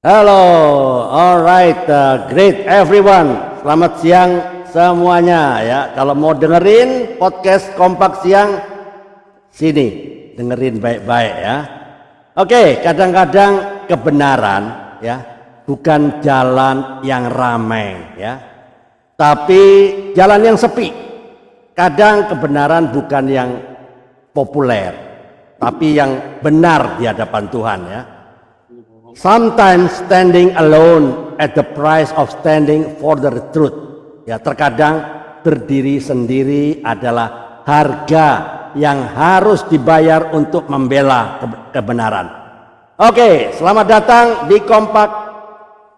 Halo, alright, great everyone. Selamat siang semuanya ya. Kalau mau dengerin podcast Kompak Siang, sini dengerin baik-baik ya. Oke, kadang-kadang kebenaran ya bukan jalan yang ramai ya, tapi jalan yang sepi. Kadang kebenaran bukan yang populer, tapi yang benar di hadapan Tuhan ya. Sometimes standing alone at the price of standing for the truth. Ya, terkadang berdiri sendiri adalah harga yang harus dibayar untuk membela kebenaran. Oke, selamat datang di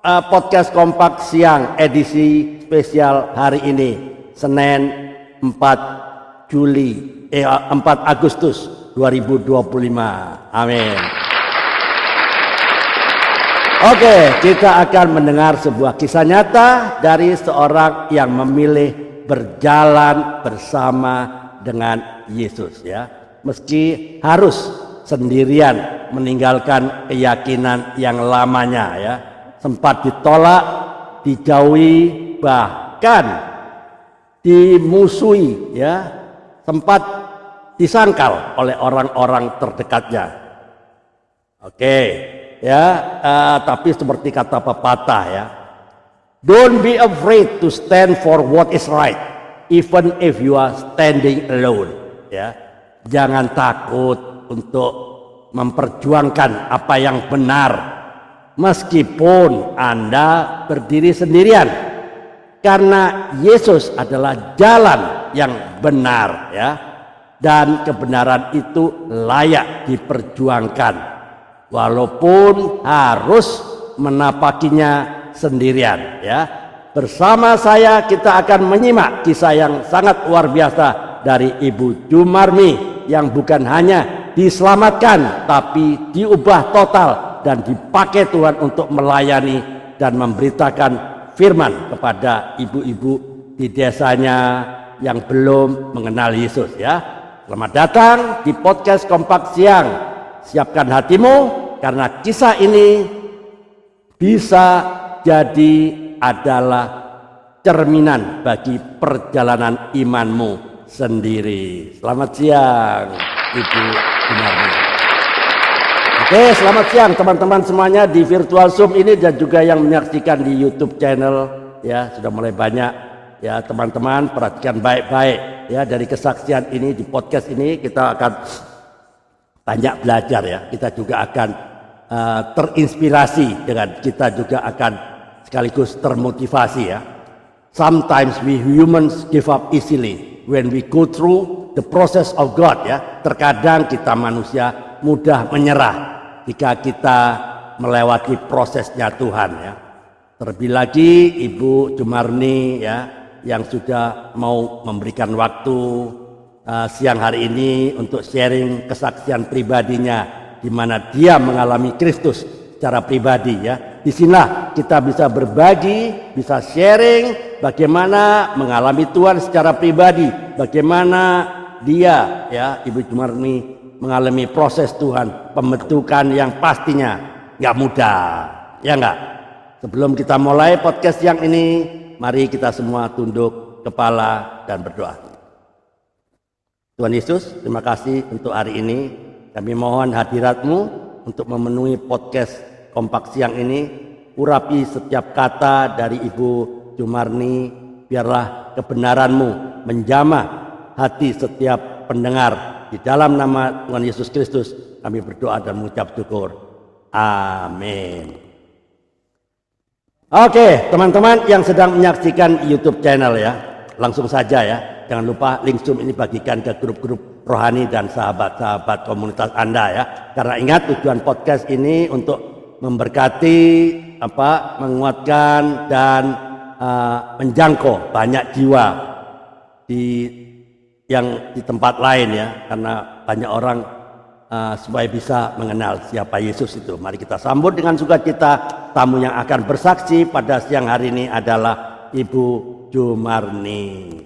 podcast Kompak Siang edisi spesial hari ini, Senin 4 Agustus 2025. Amin. Oke, kita akan mendengar sebuah kisah nyata dari seorang yang memilih berjalan bersama dengan Yesus ya. Meski harus sendirian meninggalkan keyakinan yang lamanya ya. Sempat ditolak, dijauhi, bahkan dimusuhi ya. Sempat disangkal oleh orang-orang terdekatnya. Oke. Ya, tapi seperti kata pepatah ya, don't be afraid to stand for what is right, even if you are standing alone. Ya, jangan takut untuk memperjuangkan apa yang benar, meskipun Anda berdiri sendirian, karena Yesus adalah jalan yang benar ya, dan kebenaran itu layak diperjuangkan. Walaupun harus menapakinya sendirian ya. Bersama saya kita akan menyimak kisah yang sangat luar biasa dari Ibu Jumarmi yang bukan hanya diselamatkan tapi diubah total dan dipakai Tuhan untuk melayani dan memberitakan firman kepada ibu-ibu di desanya yang belum mengenal Yesus ya. Selamat datang di podcast Kompak Siang. Siapkan hatimu, karena kisah ini bisa jadi adalah cerminan bagi perjalanan imanmu sendiri. Selamat siang, Ibu Jumarmi. Oke, selamat siang teman-teman semuanya di virtual Zoom ini dan juga yang menyaksikan di YouTube channel ya, sudah mulai banyak ya teman-teman. Perhatikan baik-baik ya, dari kesaksian ini di podcast ini kita akan banyak belajar ya. Kita juga akan terinspirasi, dengan kita juga akan sekaligus termotivasi ya. Sometimes we humans give up easily when we go through the process of God ya. Terkadang kita manusia mudah menyerah jika kita melewati prosesnya Tuhan ya. Terlebih lagi Ibu Jumarni ya, yang sudah mau memberikan waktu siang hari ini untuk sharing kesaksian pribadinya, di mana dia mengalami Kristus secara pribadi ya. Disinilah kita bisa berbagi, bisa sharing bagaimana mengalami Tuhan secara pribadi, bagaimana dia ya, Ibu Jumarni mengalami proses Tuhan, pembentukan yang pastinya nggak mudah, ya nggak? Sebelum kita mulai podcast yang ini, mari kita semua tunduk kepala dan berdoa. Tuhan Yesus, terima kasih untuk hari ini. Kami mohon hadirat-Mu untuk memenuhi podcast Kompak Siang ini. Urapi setiap kata dari Ibu Jumarni. Biarlah kebenaran-Mu menjamah hati setiap pendengar. Di dalam nama Tuhan Yesus Kristus kami berdoa dan mengucap syukur. Amin. Oke, teman-teman yang sedang menyaksikan YouTube channel ya, langsung saja ya. Jangan lupa link Zoom ini bagikan ke grup-grup rohani dan sahabat-sahabat komunitas Anda ya. Karena ingat, tujuan podcast ini untuk memberkati, menguatkan dan menjangkau banyak jiwa yang di tempat lain ya. Karena banyak orang supaya bisa mengenal siapa Yesus itu. Mari kita sambut dengan sukacita tamu yang akan bersaksi pada siang hari ini adalah Ibu Jumarni.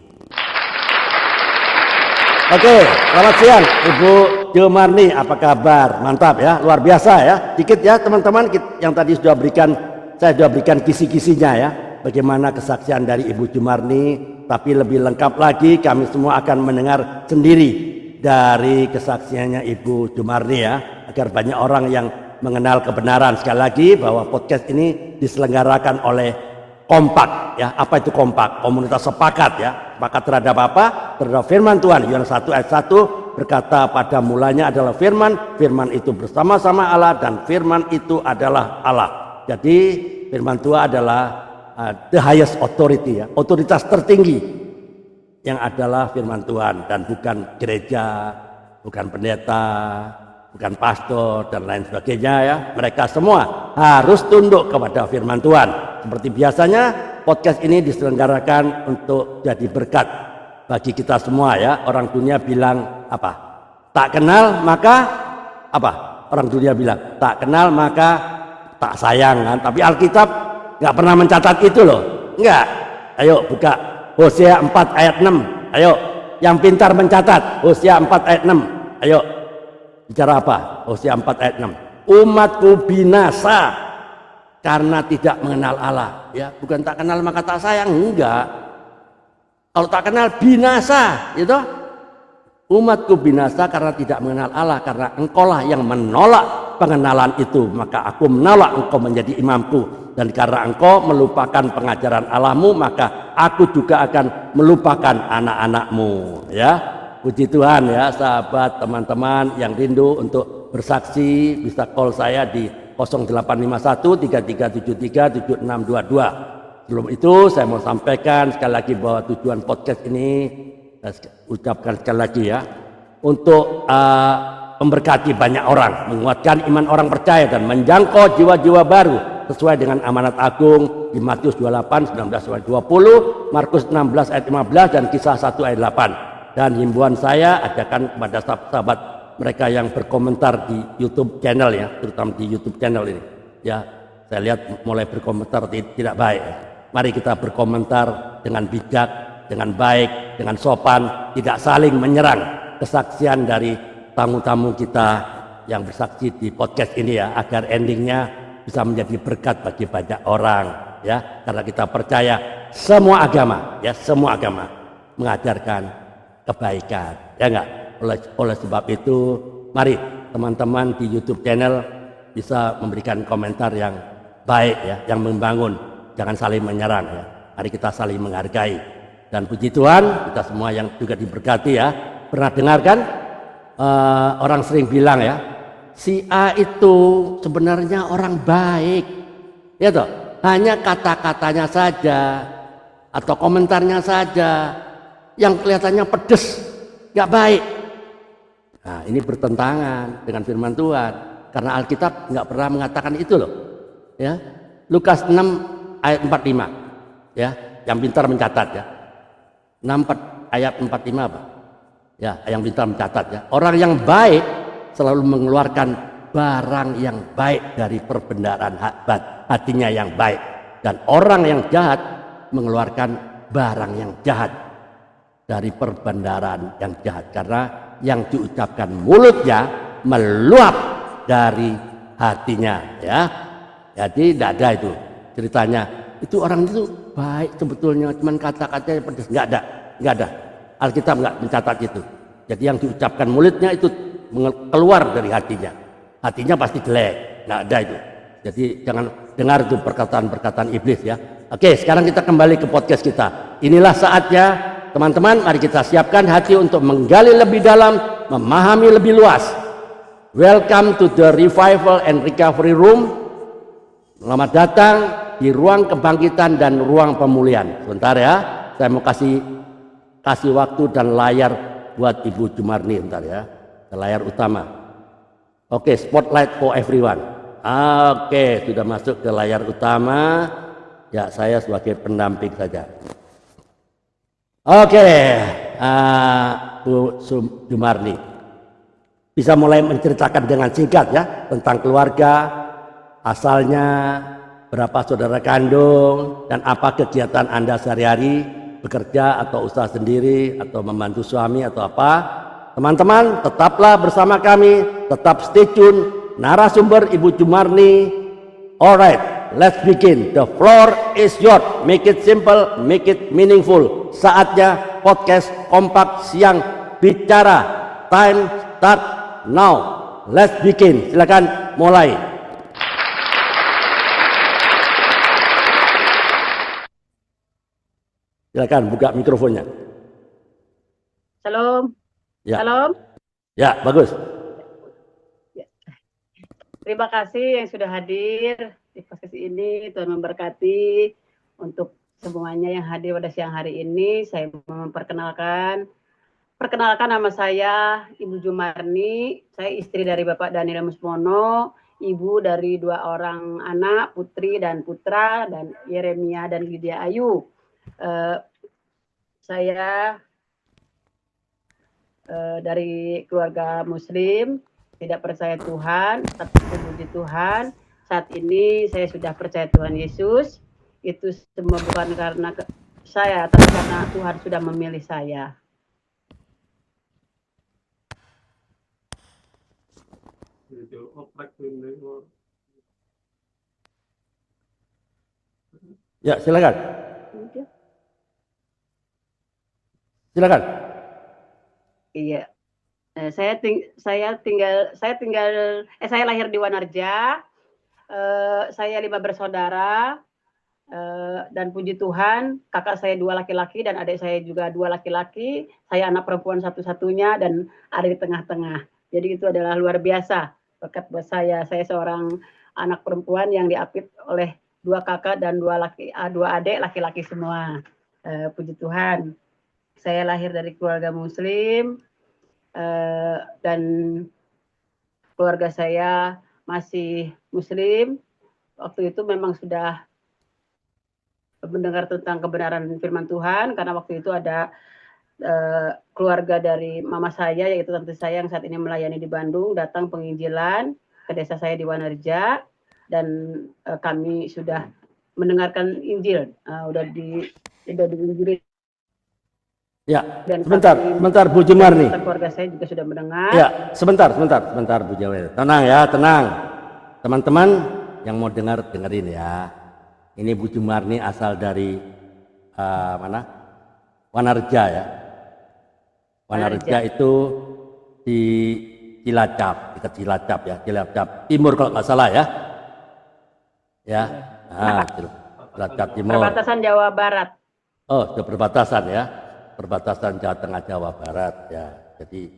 Oke, selamat siang Ibu Jumarni, apa kabar? Mantap ya, luar biasa ya. Dikit ya teman-teman yang tadi saya sudah berikan kisi-kisinya ya. Bagaimana kesaksian dari Ibu Jumarni, tapi lebih lengkap lagi kami semua akan mendengar sendiri dari kesaksiannya Ibu Jumarni ya, agar banyak orang yang mengenal kebenaran. Sekali lagi bahwa podcast ini diselenggarakan oleh Kompak ya. Apa itu Kompak? Komunitas sepakat ya. Sepakat terhadap apa? Terhadap firman Tuhan. Yohanes 1 ayat 1 berkata, pada mulanya adalah firman, firman itu bersama-sama Allah, dan firman itu adalah Allah. Jadi firman Tuhan adalah the highest authority ya, otoritas tertinggi yang adalah firman Tuhan, dan bukan gereja, bukan pendeta, bukan pastor dan lain sebagainya ya. Mereka semua harus tunduk kepada firman Tuhan. Seperti biasanya podcast ini diselenggarakan untuk jadi berkat bagi kita semua ya. Orang dunia bilang apa? Tak kenal maka apa? Orang dunia bilang tak kenal maka tak sayang kan. Tapi Alkitab nggak pernah mencatat itu loh. Enggak. Ayo buka Hosea 4 ayat 6. Ayo yang pintar mencatat Hosea 4 ayat 6. Ayo bicara apa? Hosea 4 ayat 6. Umatku binasa karena tidak mengenal Allah. Ya, bukan tak kenal maka tak sayang, enggak. Kalau tak kenal binasa, gitu. Umatku binasa karena tidak mengenal Allah, karena engkaulah yang menolak pengenalan itu, maka aku menolak engkau menjadi imamku, dan karena engkau melupakan pengajaran Allahmu, maka aku juga akan melupakan anak-anakmu. Ya, puji Tuhan ya, sahabat teman-teman yang rindu untuk bersaksi bisa call saya di 0851 3373 7622. Sebelum itu saya mau sampaikan sekali lagi bahwa tujuan podcast ini, saya ucapkan sekali lagi ya, untuk memberkati banyak orang, menguatkan iman orang percaya dan menjangkau jiwa-jiwa baru sesuai dengan amanat agung di Matius 28 19 ayat 20, Markus 16 ayat 15, dan Kisah 1 ayat 8. Dan himbauan saya ajakan kepada sahabat mereka yang berkomentar di YouTube channel ya, terutama di YouTube channel ini ya, saya lihat mulai berkomentar tidak baik. Mari kita berkomentar dengan bijak, dengan baik, dengan sopan, tidak saling menyerang kesaksian dari tamu-tamu kita yang bersaksi di podcast ini ya, agar endingnya bisa menjadi berkat bagi banyak orang ya, karena kita percaya semua agama ya, semua agama mengajarkan kebaikan ya enggak. Oleh sebab itu mari teman-teman di YouTube channel bisa memberikan komentar yang baik ya, yang membangun, jangan saling menyerang ya. Mari kita saling menghargai. Dan puji Tuhan kita semua yang juga diberkati ya. Pernah dengar kan orang sering bilang ya, si A itu sebenarnya orang baik ya toh, hanya kata-katanya saja atau komentarnya saja yang kelihatannya pedes, gak baik. Nah, ini bertentangan dengan firman Tuhan, karena Alkitab nggak pernah mengatakan itu loh. Ya, Lukas 6 ayat 45. Ya, yang pintar mencatat ya. 6 ayat 45 apa? Ya, yang pintar mencatat ya. Orang yang baik selalu mengeluarkan barang yang baik dari perbendaharaan hatinya yang baik, dan orang yang jahat mengeluarkan barang yang jahat dari perbendaharaan yang jahat, karena yang diucapkan mulutnya meluap dari hatinya ya. Jadi tidak ada itu ceritanya itu orang itu baik sebetulnya, cuman kata-katanya pedas, nggak ada. Alkitab nggak mencatat itu. Jadi yang diucapkan mulutnya itu keluar dari hatinya pasti jelek, nggak ada itu. Jadi jangan dengar itu perkataan-perkataan iblis ya. Oke, sekarang kita kembali ke podcast kita. Inilah saatnya teman-teman, mari kita siapkan hati untuk menggali lebih dalam, memahami lebih luas. Welcome to the Revival and Recovery Room. Selamat datang di ruang kebangkitan dan ruang pemulihan. Sebentar ya, saya mau kasih waktu dan layar buat Ibu Jumarni, bentar ya. Layar utama. Oke, spotlight for everyone. Oke, sudah masuk ke layar utama. Ya, saya sebagai pendamping saja. Oke, Bu Jumarni bisa mulai menceritakan dengan singkat ya tentang keluarga, asalnya, berapa saudara kandung, dan apa kegiatan Anda sehari-hari, bekerja atau usaha sendiri atau membantu suami atau apa. teman-teman tetaplah bersama kami, tetap stay tune. Narasumber Ibu Jumarni. Alright, let's begin. The floor is yours. Make it simple, make it meaningful. Saatnya podcast Kompak Siang bicara. Time start now. Let's begin. Silakan mulai. Silakan buka mikrofonnya. Salam. Ya. Salam. Ya, bagus. Terima kasih yang sudah hadir di podcast ini. Tuhan memberkati untuk semuanya yang hadir pada siang hari ini. Saya memperkenalkan nama saya Ibu Jumarni. Saya istri dari Bapak Daniel Musmono, ibu dari 2 orang anak, putri dan putra, dan Yeremia dan Lydia Ayu. Saya dari keluarga Muslim, tidak percaya Tuhan, tapi puji Tuhan, saat ini saya sudah percaya Tuhan Yesus. Itu semua bukan karena saya, tapi karena Tuhan sudah memilih saya. Ya, silakan. Silakan. Iya. Saya lahir di Wanarja. Saya 5 bersaudara. Dan puji Tuhan, kakak saya 2 laki-laki dan adik saya juga 2 laki-laki. Saya anak perempuan satu-satunya dan ada di tengah-tengah. Jadi itu adalah luar biasa berkat buat saya. Saya seorang anak perempuan yang diapit oleh 2 kakak dan 2 adik laki-laki semua. Puji Tuhan. Saya lahir dari keluarga Muslim. Dan keluarga saya masih Muslim. Waktu itu memang sudah mendengar tentang kebenaran firman Tuhan, karena waktu itu ada keluarga dari mama saya, yaitu tante saya yang saat ini melayani di Bandung, datang penginjilan ke desa saya di Wanarja, dan kami sudah mendengarkan Injil, udah diinjili. Ya, sebentar Bu Jumarni. Keluarga saya juga sudah mendengar. Ya, sebentar Bu Jumarni. Tenang ya, tenang. Teman-teman yang mau dengerin ya. Ini Bu Jumarni asal dari mana? Wanarja ya. Wanarja itu di Cilacap, dekat Cilacap ya, Cilacap Timur kalau nggak salah ya. Ya, nah, Cilacap Timur. Perbatasan Jawa Barat. Oh, sudah perbatasan ya. Perbatasan Jawa Tengah Jawa Barat ya, jadi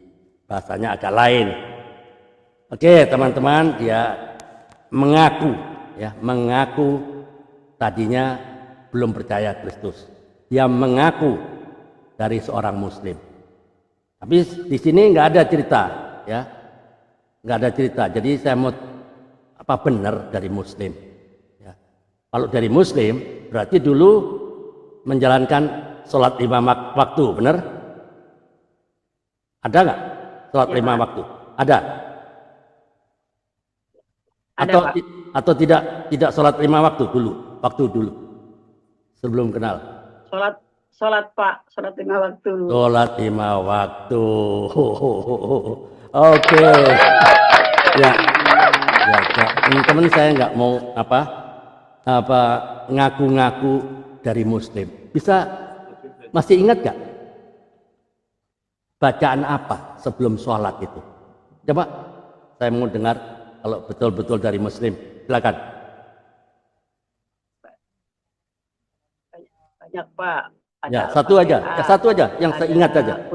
bahasanya agak lain. Oke teman-teman, dia mengaku tadinya belum percaya Kristus, dia mengaku dari seorang Muslim, tapi di sini nggak ada cerita ya, nggak ada cerita. Jadi saya mau apa benar dari Muslim ya. Kalau dari Muslim berarti dulu menjalankan sholat 5 waktu, benar? Ada nggak sholat 5 waktu? Ada? Atau tidak sholat 5 waktu dulu? Sebelum kenal? Sholat Pak, sholat 5 waktu. Sholat 5 waktu. Oke. Ya, teman-teman saya nggak mau ngaku-ngaku dari Muslim. Masih ingat gak bacaan apa sebelum sholat itu? Coba saya mau dengar kalau betul-betul dari Muslim. Silakan. Banyak Pak. Ya, satu aja yang saya ingat saja.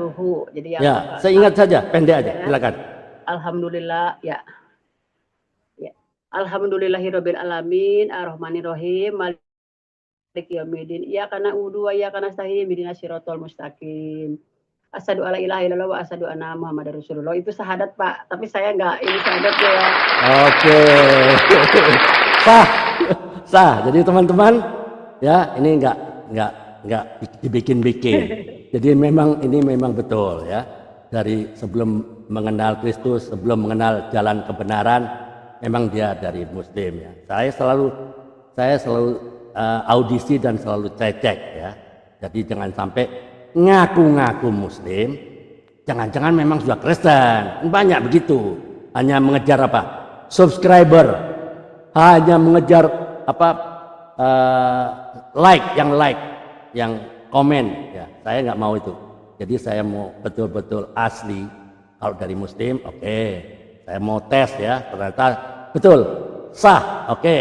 Jadi ya, saya ingat saja, pendek aja. Silakan. Alhamdulillah ya. Alhamdulillahirabbil alamin, arrahmanirrahim, maliki yaumiddin. Iyyaka na'budu wa iyyaka nasta'in, ihdinas siratal mustaqim. Asyhadu alla ilaha illallah wa asyhadu anna Muhammadar Rasulullah. Itu syahadat, Pak. Tapi saya enggak ini syahadatnya ya. Oke. Sah. Jadi teman-teman, ya, ini enggak dibikin-bikin. Jadi ini memang betul ya. Dari sebelum mengenal Kristus, sebelum mengenal jalan kebenaran, memang dia dari Muslim ya. Saya selalu audisi dan selalu cek ya. Jadi jangan sampai ngaku-ngaku Muslim jangan-jangan memang sudah Kristen. Banyak begitu. Hanya mengejar apa? Subscriber. Hanya mengejar apa? Like, yang komen. Ya, saya nggak mau itu. Jadi saya mau betul-betul asli. Kalau dari Muslim, oke. Saya mau tes ya, ternyata betul, sah, oke.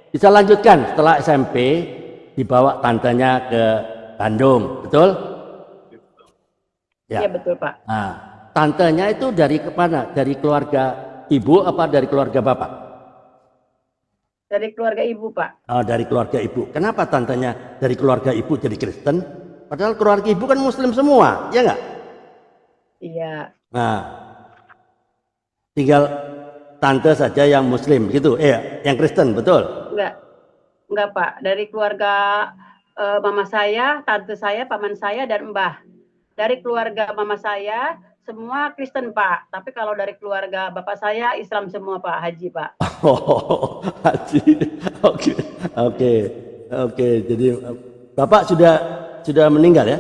Bisa lanjutkan setelah SMP, dibawa tantenya ke Bandung, betul? Ya, betul Pak. Nah, tantenya itu dari kemana? Dari keluarga ibu apa dari keluarga bapak? Dari keluarga ibu Pak. Oh, dari keluarga ibu. Kenapa tantenya dari keluarga ibu jadi Kristen? Padahal keluarga ibu kan Muslim semua, ya nggak? Iya. Nah, tinggal tante saja yang Muslim gitu, yang Kristen, betul? Enggak Pak. Dari keluarga mama saya, tante saya, paman saya, dan mbah. Dari keluarga mama saya semua Kristen Pak. Tapi kalau dari keluarga bapak saya Islam semua Pak, Haji Pak. Oh, Haji. Oke. Jadi bapak sudah meninggal ya?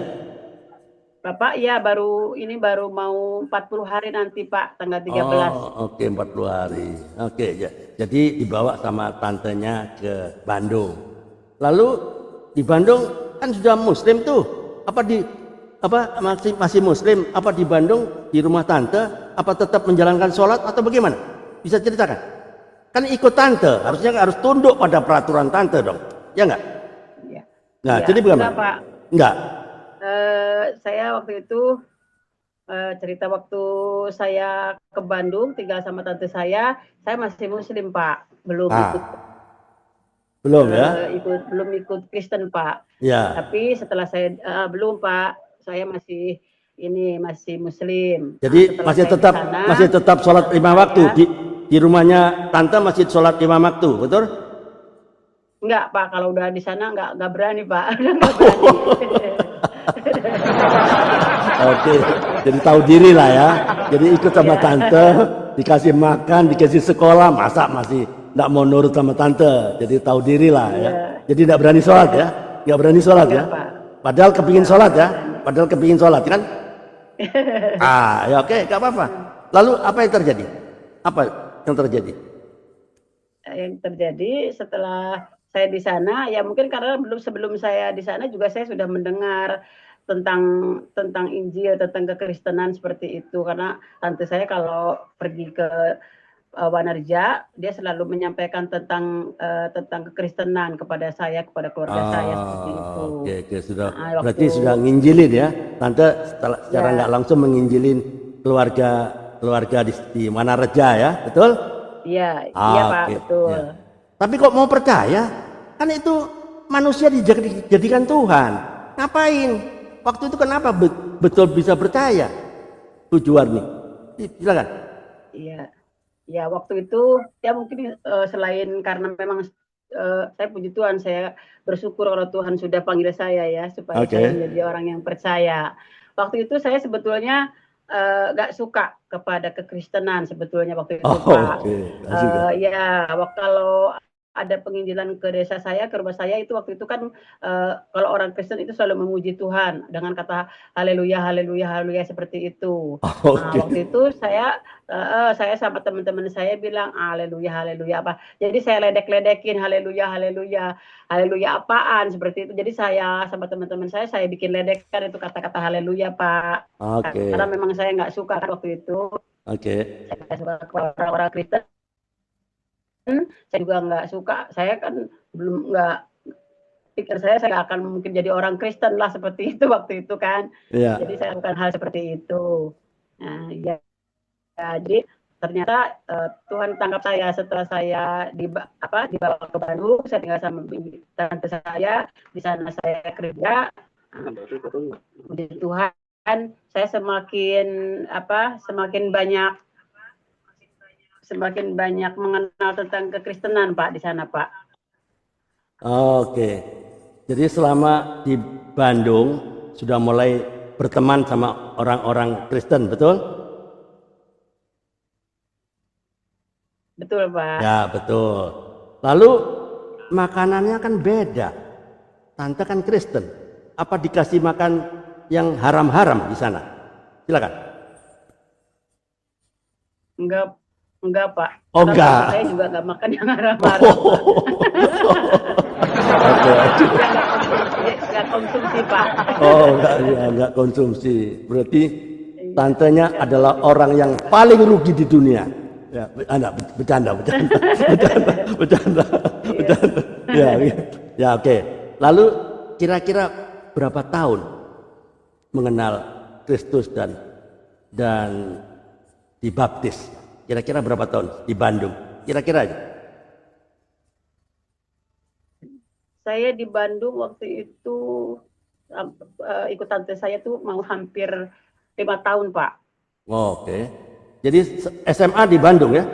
Bapak ya baru mau 40 hari nanti Pak, tanggal 13. Oh, oke, 40 hari. Oke, ya. Jadi dibawa sama tantenya ke Bandung. Lalu di Bandung kan sudah Muslim tuh. Masih Muslim? Apa di Bandung di rumah tante? Apa tetap menjalankan sholat atau bagaimana? Bisa ceritakan? Kan ikut tante, harusnya harus tunduk pada peraturan tante dong, ya nggak? Iya. Nah, ya, jadi bagaimana? Enggak Pak. Enggak. Saya waktu itu cerita waktu saya ke Bandung tinggal sama tante saya masih Muslim Pak, belum ikut Kristen Pak. Ya. Tapi setelah saya belum Pak, saya masih Muslim. Jadi Nah, masih tetap sholat 5 waktu di rumahnya tante masih sholat 5 waktu, betul? Enggak Pak, kalau udah di sana enggak berani Pak, enggak berani. Oke, jadi tahu diri lah ya. Jadi ikut sama tante, dikasih makan, dikasih sekolah, masa masih nggak mau nurut sama tante. Jadi tahu diri lah ya. Jadi nggak berani sholat ya, nggak berani sholat ya. Padahal kepingin sholat ya, kan? Ya oke, nggak apa-apa. Lalu apa yang terjadi? Yang terjadi setelah saya di sana, ya mungkin karena sebelum saya di sana juga saya sudah mendengar tentang Injil, tentang kekristenan seperti itu. Karena tante saya kalau pergi ke Wanarja, dia selalu menyampaikan tentang kekristenan kepada saya, kepada keluarga saya seperti itu. Oke, berarti sudah nginjilin ya, tante secara nggak langsung menginjilin keluarga di Wanarja ya, betul? Iya, iya Pak, betul. Ya. Tapi kok mau percaya? Kan itu manusia dijadikan Tuhan. Ngapain? Waktu itu kenapa betul bisa percaya? Tujuan nih. Silakan. Iya. Ya, waktu itu ya mungkin selain karena memang saya puji Tuhan, saya bersyukur kalau Tuhan sudah panggil saya ya supaya saya menjadi orang yang percaya. Waktu itu saya sebetulnya nggak suka kepada kekristenan sebetulnya waktu itu Pak. Ya, kalau ada penginjilan ke desa saya, ke rumah saya itu waktu itu kan kalau orang Kristen itu selalu memuji Tuhan dengan kata haleluya, haleluya, haleluya seperti itu. Nah, waktu itu saya sama teman-teman saya bilang haleluya, haleluya apa. Jadi saya ledek-ledekin haleluya, haleluya, haleluya apaan seperti itu. Jadi saya sama teman-teman saya bikin ledekan itu kata-kata haleluya Pak. Karena memang saya nggak suka waktu itu. Saya nggak suka kepada orang-orang Kristen. Saya juga nggak suka, saya kan pikir saya nggak akan mungkin jadi orang Kristen lah seperti itu waktu itu kan. Jadi saya lakukan hal seperti itu. Nah, ya, jadi ternyata Tuhan tangkap saya setelah saya dibawa ke Bandung. Saya tinggal sama tante saya, di sana saya kerja. Puji Tuhan, saya semakin banyak mengenal tentang kekristenan Pak di sana Pak. Oke. Jadi selama di Bandung sudah mulai berteman sama orang-orang Kristen, betul? Betul Pak. Ya, betul. Lalu makanannya kan beda. Tante kan Kristen. Apa dikasih makan yang haram-haram di sana? Silakan. Enggak, enggak Pak. Oh, Karena enggak. saya juga nggak makan yang haram-haram. Pak. Oke. Saya nggak konsumsi Pak. Oh, enggak, ya, enggak konsumsi. Berarti Iya, tantenya nggak adalah konsumsi. orang yang paling rugi di dunia. Ya, enggak, bercanda, bercanda, bercanda, bercanda, Iya. bercanda. Ya, ya, ya, oke. Lalu kira-kira berapa tahun mengenal Kristus dan dibaptis? Kira-kira berapa tahun di Bandung? Kira-kira aja. Saya di Bandung waktu itu ikut tante saya tuh mau hampir 5 tahun Pak. Oke. Jadi SMA di Bandung ya?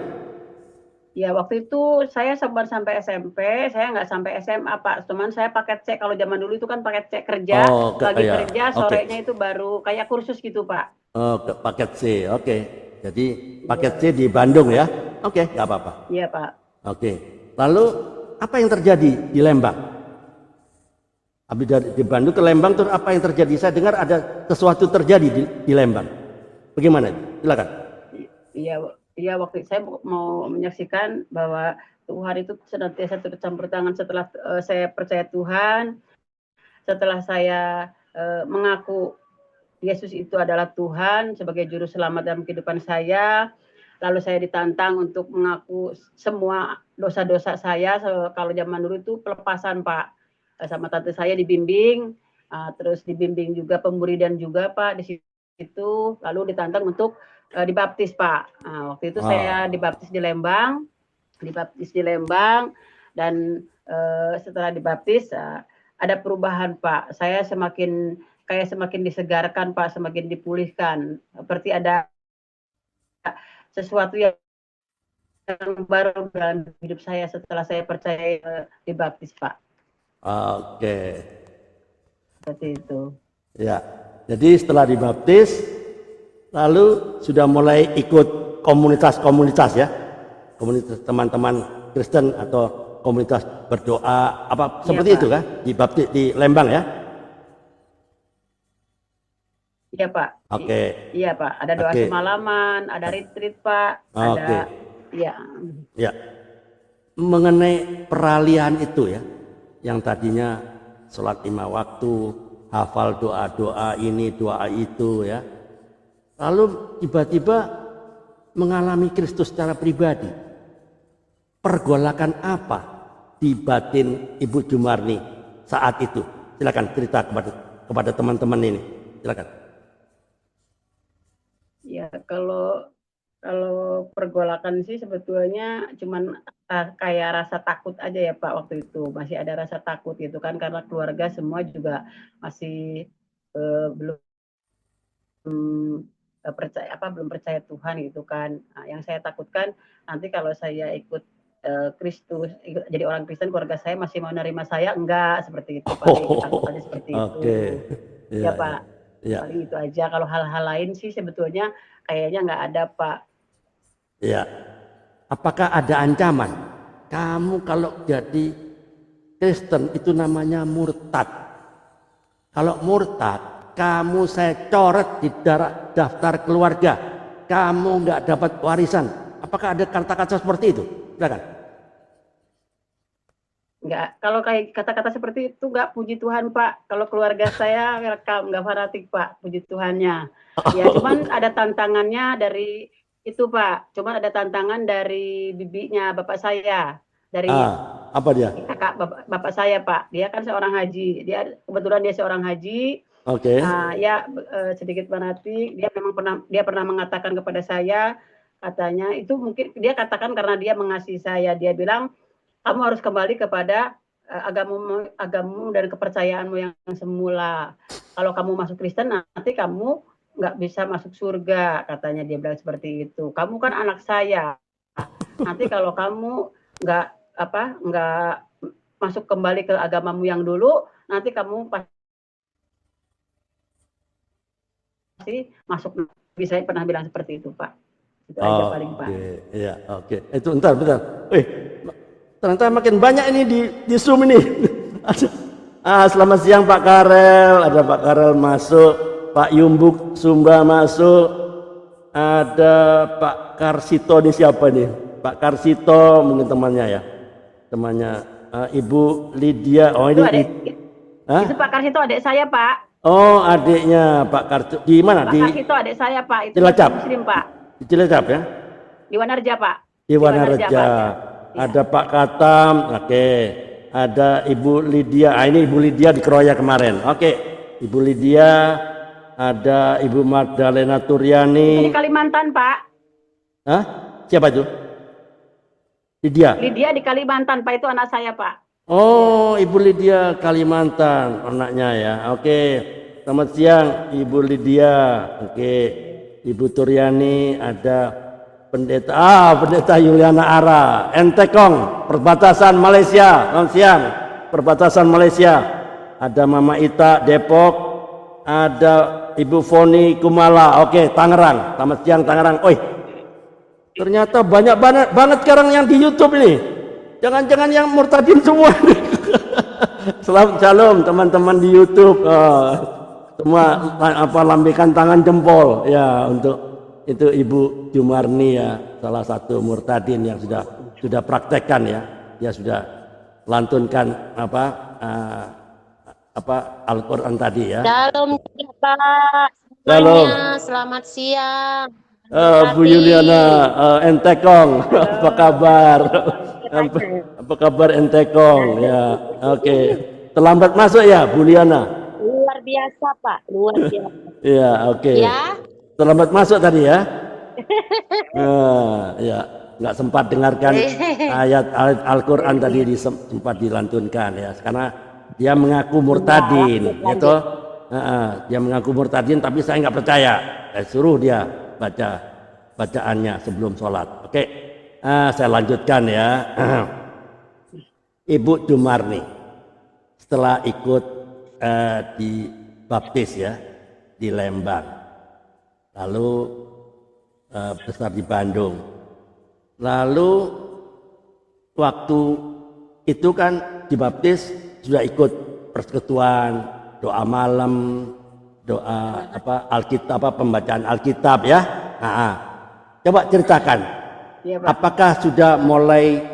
Ya waktu itu saya sampai SMP, saya nggak sampai SMA Pak. Cuman saya paket C, kalau zaman dulu itu kan paket C kerja, Oh, pagi ya. kerja, Oke. sorenya itu baru kayak kursus gitu Pak. Oh, paket C. Oke. Jadi paket C Iya, di Bandung ya? Oke, nggak apa-apa. iya Pak. Oke. Lalu apa yang terjadi di Lembang? Habis di Bandung ke Lembang terus apa yang terjadi? Saya dengar ada sesuatu terjadi di Lembang. Bagaimana? Silakan. Iya, iya waktu saya mau menyaksikan bahwa Tuhan itu senantiasa turut campur tangan setelah saya percaya Tuhan, setelah saya mengaku Yesus itu adalah Tuhan sebagai juru selamat dalam kehidupan saya. Lalu saya ditantang untuk mengaku semua dosa-dosa saya. Kalau zaman dulu itu pelepasan Pak, sama tante saya dibimbing, terus dibimbing juga pemburidan juga Pak di situ. Lalu ditantang untuk dibaptis Pak. Waktu itu saya dibaptis di Lembang, dan setelah dibaptis ada perubahan Pak. Saya semakin disegarkan Pak, semakin dipulihkan. Seperti ada sesuatu yang baru dalam hidup saya setelah saya percaya dibaptis Pak. Oke. Seperti itu. Ya. Jadi setelah dibaptis lalu sudah mulai ikut komunitas-komunitas ya. Komunitas teman-teman Kristen atau komunitas berdoa apa seperti Pak. itu kan? Dibaptis di Lembang ya? Iya Pak. Oke. Iya Pak. Ada doa semalaman, ada retreat Pak. Ada. Ya. Ya. Mengenai peralihan itu ya, yang tadinya sholat 5 waktu, hafal doa-doa ini, doa itu ya. Lalu tiba-tiba mengalami Kristus secara pribadi. Pergolakan apa di batin Ibu Jumarni saat itu? Silakan cerita kepada teman-teman ini. Silakan. Ya, kalau pergolakan sih sebetulnya cuman kayak rasa takut aja ya Pak waktu itu. Masih ada rasa takut gitu kan karena keluarga semua juga masih belum percaya Tuhan gitu kan. Nah, yang saya takutkan nanti kalau saya ikut Kristus, jadi orang Kristen, keluarga saya masih mau nerima saya enggak, seperti itu Pak. Takutannya seperti itu. Ya Pak. Ya. Paling itu aja. Kalau hal-hal lain sih sebetulnya kayaknya nggak ada Pak. Ya. Apakah ada ancaman? Kamu kalau jadi Kristen itu namanya murtad. Kalau murtad, kamu saya coret di daftar keluarga. Kamu nggak dapat warisan. Apakah ada kata-kata seperti itu? Silakan. Enggak, kalau kayak kata-kata seperti itu enggak, puji Tuhan Pak. Kalau keluarga saya welcome, enggak fanatik Pak, puji Tuhannya. Ya cuman ada tantangannya dari itu Pak, cuman ada tantangan dari bibinya bapak saya. Dari apa dia? Kakak bapak saya Pak, dia kan seorang haji. Kebetulan dia seorang haji. Oke. Ya sedikit fanatik, dia pernah mengatakan kepada saya, katanya itu mungkin dia katakan karena dia mengasihi saya. Dia bilang, kamu harus kembali kepada agamamu dan kepercayaanmu yang semula. Kalau kamu masuk Kristen nanti kamu nggak bisa masuk surga, katanya dia bilang seperti itu. Kamu kan anak saya. Nanti kalau kamu nggak masuk kembali ke agamamu yang dulu, nanti kamu pasti masuk. Saya pernah bilang seperti itu Pak. Itu aja paling Pak. Iya, oke. Itu bentar. Ternyata makin banyak ini di Zoom ini. Selamat siang Pak Karel, ada Pak Karel masuk, Pak Yumbuk Sumba masuk. ada Pak Karsito, ini siapa nih? Pak Karsito mungkin temannya ya, temannya. Ibu Lydia, oh Itu ini, hah? itu Pak Karsito adik saya, Pak. Oh adiknya Pak Karsito, di mana? Pak Di Karsito adik saya, Pak. Itu Cilacap, Muslim, Pak. di Cilacap ya? Di Wanarja, Pak. Di Wanareja. Pak, ya. Ada Pak Katam, oke. Ada Ibu Lydia, ini Ibu Lydia dikeroyok kemarin, oke. Ibu Lydia, ada Ibu Magdalena Itu Turyani. di Kalimantan, Pak. Hah? Siapa itu? Lydia. Lydia di Kalimantan, Pak. Itu anak saya, Pak. Oh, Ibu Lydia Kalimantan, anaknya ya. Oke. Selamat siang, Ibu Lydia. Oke. Ibu Turyani, ada Pendeta Yuliana Ara, Entekong, perbatasan Malaysia. Selamat siang, perbatasan Malaysia. Ada Mama Ita Depok, ada Ibu Foni Kumala. Oke, Tangerang. Selamat siang Tangerang. Oi, ternyata banyak banget sekarang yang di YouTube ini. Jangan-jangan yang murtadin semua. Selamat shalom teman-teman di YouTube. Semua lambaikan tangan jempol ya untuk itu Ibu Jumarni ya, salah satu murtadin yang sudah praktekkan ya. Dia sudah lantunkan Al-Qur'an tadi ya. Shalom Pak. Shalom. Selamat siang. Bu Yuliana Entekong, apa kabar? Apa kabar Entekong? Ya, oke. Terlambat masuk ya, Bu Yuliana? Luar biasa Pak, luar biasa. Iya, oke. Ya. Terlambat masuk tadi ya? Ya, nggak sempat dengarkan ayat Al-Quran tadi sempat dilantunkan ya, karena dia mengaku murtadin, gitu. Dia mengaku murtadin, tapi saya nggak percaya. Suruh dia bacaannya sebelum sholat. Oke, saya lanjutkan ya. Ibu Jumarni setelah ikut dibaptis ya di Lembang, lalu besar di Bandung, lalu waktu itu kan dibaptis sudah ikut persekutuan, doa malam, doa Alkitab, pembacaan Alkitab ya. Coba ceritakan, Iya, Pak. apakah sudah mulai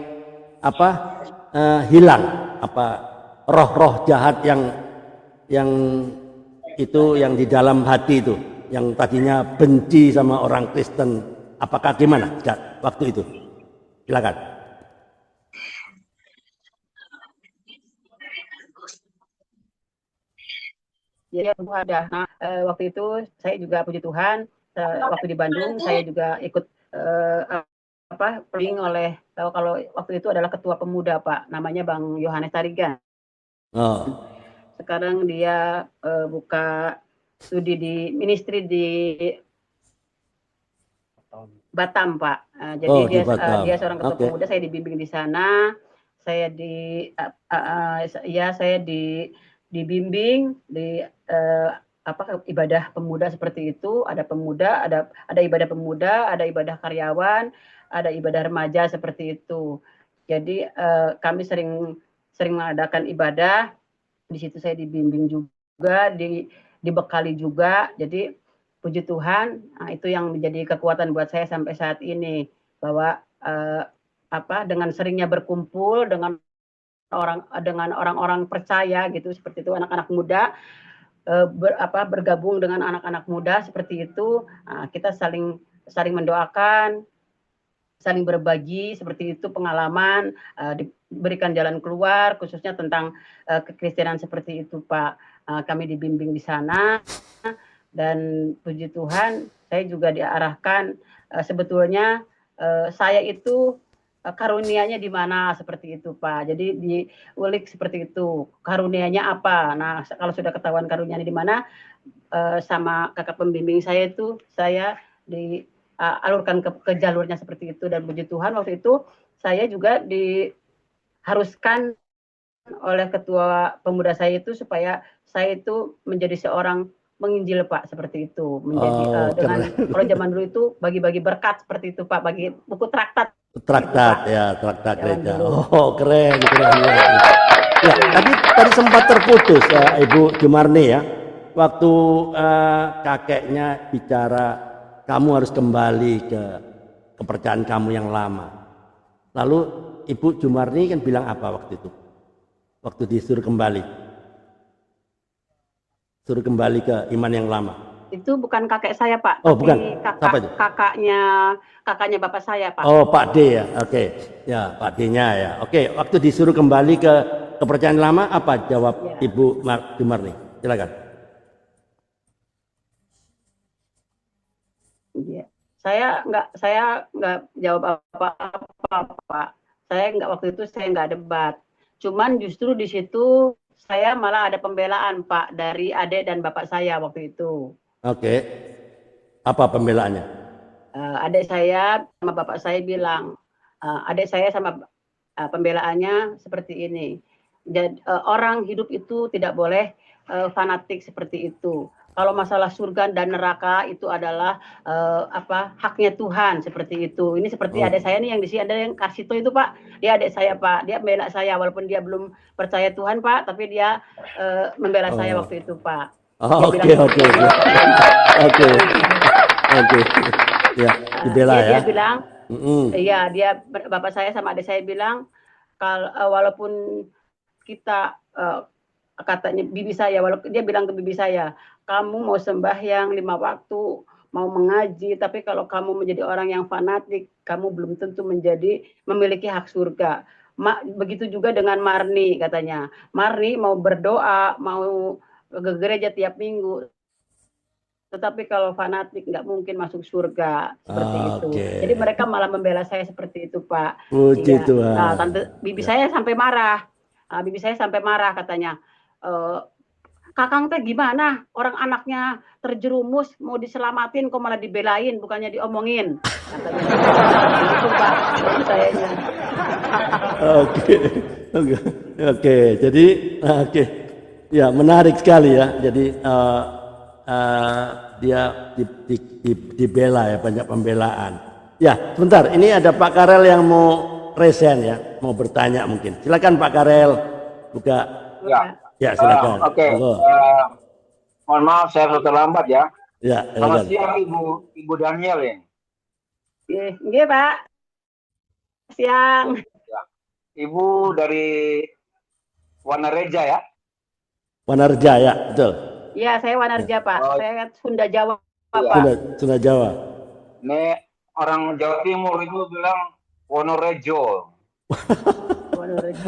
hilang roh-roh jahat yang itu yang di dalam hati itu, yang tadinya benci sama orang Kristen, apakah gimana waktu itu? Silakan. Jadi ada. Nah, waktu itu saya juga puji Tuhan, waktu di Bandung saya juga ikut pering oleh kalau waktu itu adalah ketua pemuda Pak, namanya Bang Yohanes Tarigan. Oh. Sekarang dia buka studi di ministry di Batam Pak. Jadi dia seorang ketua pemuda, saya dibimbing di sana. Saya dibimbing di ibadah pemuda seperti itu. Ada pemuda, ada ibadah pemuda, ada ibadah karyawan, ada ibadah remaja seperti itu. Jadi kami sering mengadakan ibadah. Di situ saya dibimbing juga, dibekali juga. Jadi puji Tuhan, itu yang menjadi kekuatan buat saya sampai saat ini, bahwa dengan seringnya berkumpul dengan orang-orang percaya gitu, seperti itu, anak-anak muda, bergabung dengan anak-anak muda seperti itu, kita saling mendoakan, saling berbagi seperti itu pengalaman, diberikan jalan keluar khususnya tentang kekristenan seperti itu Pak. Kami dibimbing di sana, dan puji Tuhan saya juga diarahkan, sebetulnya saya itu karunianya di mana seperti itu Pak. Jadi diulik seperti itu, karunianya apa. Nah, kalau sudah ketahuan karunianya di mana, sama kakak pembimbing saya itu, saya dialurkan ke jalurnya seperti itu. Dan puji Tuhan waktu itu saya juga diharuskan oleh ketua pemuda saya itu supaya saya itu menjadi seorang menginjil Pak, seperti itu. Menjadi dengan kalau zaman dulu itu bagi-bagi berkat seperti itu Pak, bagi buku traktat ya, traktat gereja. Oh, keren. Ya, tadi sempat terputus Ibu Jumarni ya, waktu kakeknya bicara kamu harus kembali ke kepercayaan kamu yang lama. Lalu Ibu Jumarni kan bilang apa waktu itu? Waktu disuruh kembali. Suruh kembali ke iman yang lama. Itu bukan kakek saya, Pak. Oh, bukan. Siapa itu? Kakaknya bapak saya, Pak. Oh, Pak D ya. Oke. Ya, Pak D-nya ya. Oke, waktu disuruh kembali ke kepercayaan lama, apa jawab Ya. Ibu Jumarni? Silakan. Iya. Saya nggak jawab apa-apa, Pak. Waktu itu saya nggak debat. Cuman justru di situ saya malah ada pembelaan, Pak, dari adik dan bapak saya waktu itu. Oke. Apa pembelaannya? Adik saya sama bapak saya bilang, adik saya sama pembelaannya seperti ini. Jadi, orang hidup itu tidak boleh fanatik seperti itu. Kalau masalah surga dan neraka itu adalah haknya Tuhan seperti itu. Ini seperti adik saya nih yang di sini ada yang Kasito itu, Pak. Dia adik saya, Pak. Dia membela saya walaupun dia belum percaya Tuhan, Pak, tapi dia membela saya waktu itu, Pak. Oke. Ya, dibela ya. Dia bilang, iya, bapak saya sama adik saya bilang kalau walaupun kita katanya bibi saya, walaupun dia bilang ke bibi saya, kamu mau sembahyang 5 waktu, mau mengaji, tapi kalau kamu menjadi orang yang fanatik, kamu belum tentu memiliki hak surga. Begitu juga dengan Marni katanya. Marni mau berdoa, mau ke gereja tiap minggu, tetapi kalau fanatik nggak mungkin masuk surga seperti itu. Jadi mereka malah membela saya seperti itu, Pak. Puji Tuhan. Nah, bibi saya sampai marah. Bibi saya sampai marah katanya. Kakang teh gimana? Orang anaknya terjerumus mau diselamatin kok malah dibelain bukannya diomongin. Katanya. Itu, Pak, sayanya. Oke. Jadi ya menarik sekali ya. Jadi dia dibela ya, banyak pembelaan. Ya, sebentar. Ini ada Pak Karel yang mau resen ya, mau bertanya mungkin. Silakan Pak Karel, buka. Ya, silakan. Oke. Mohon maaf saya terlambat ya. Ya, selamat siang Ibu Daniel ya. Iya, Pak. Siang. Ya. Ibu dari Wanareja ya? Wanareja ya, betul. Iya, saya Wanarja, Pak. Saya Sunda Jawa, Pak. Sunda Jawa. Ini orang Jawa Timur itu bilang Wonorejo. Wonorejo.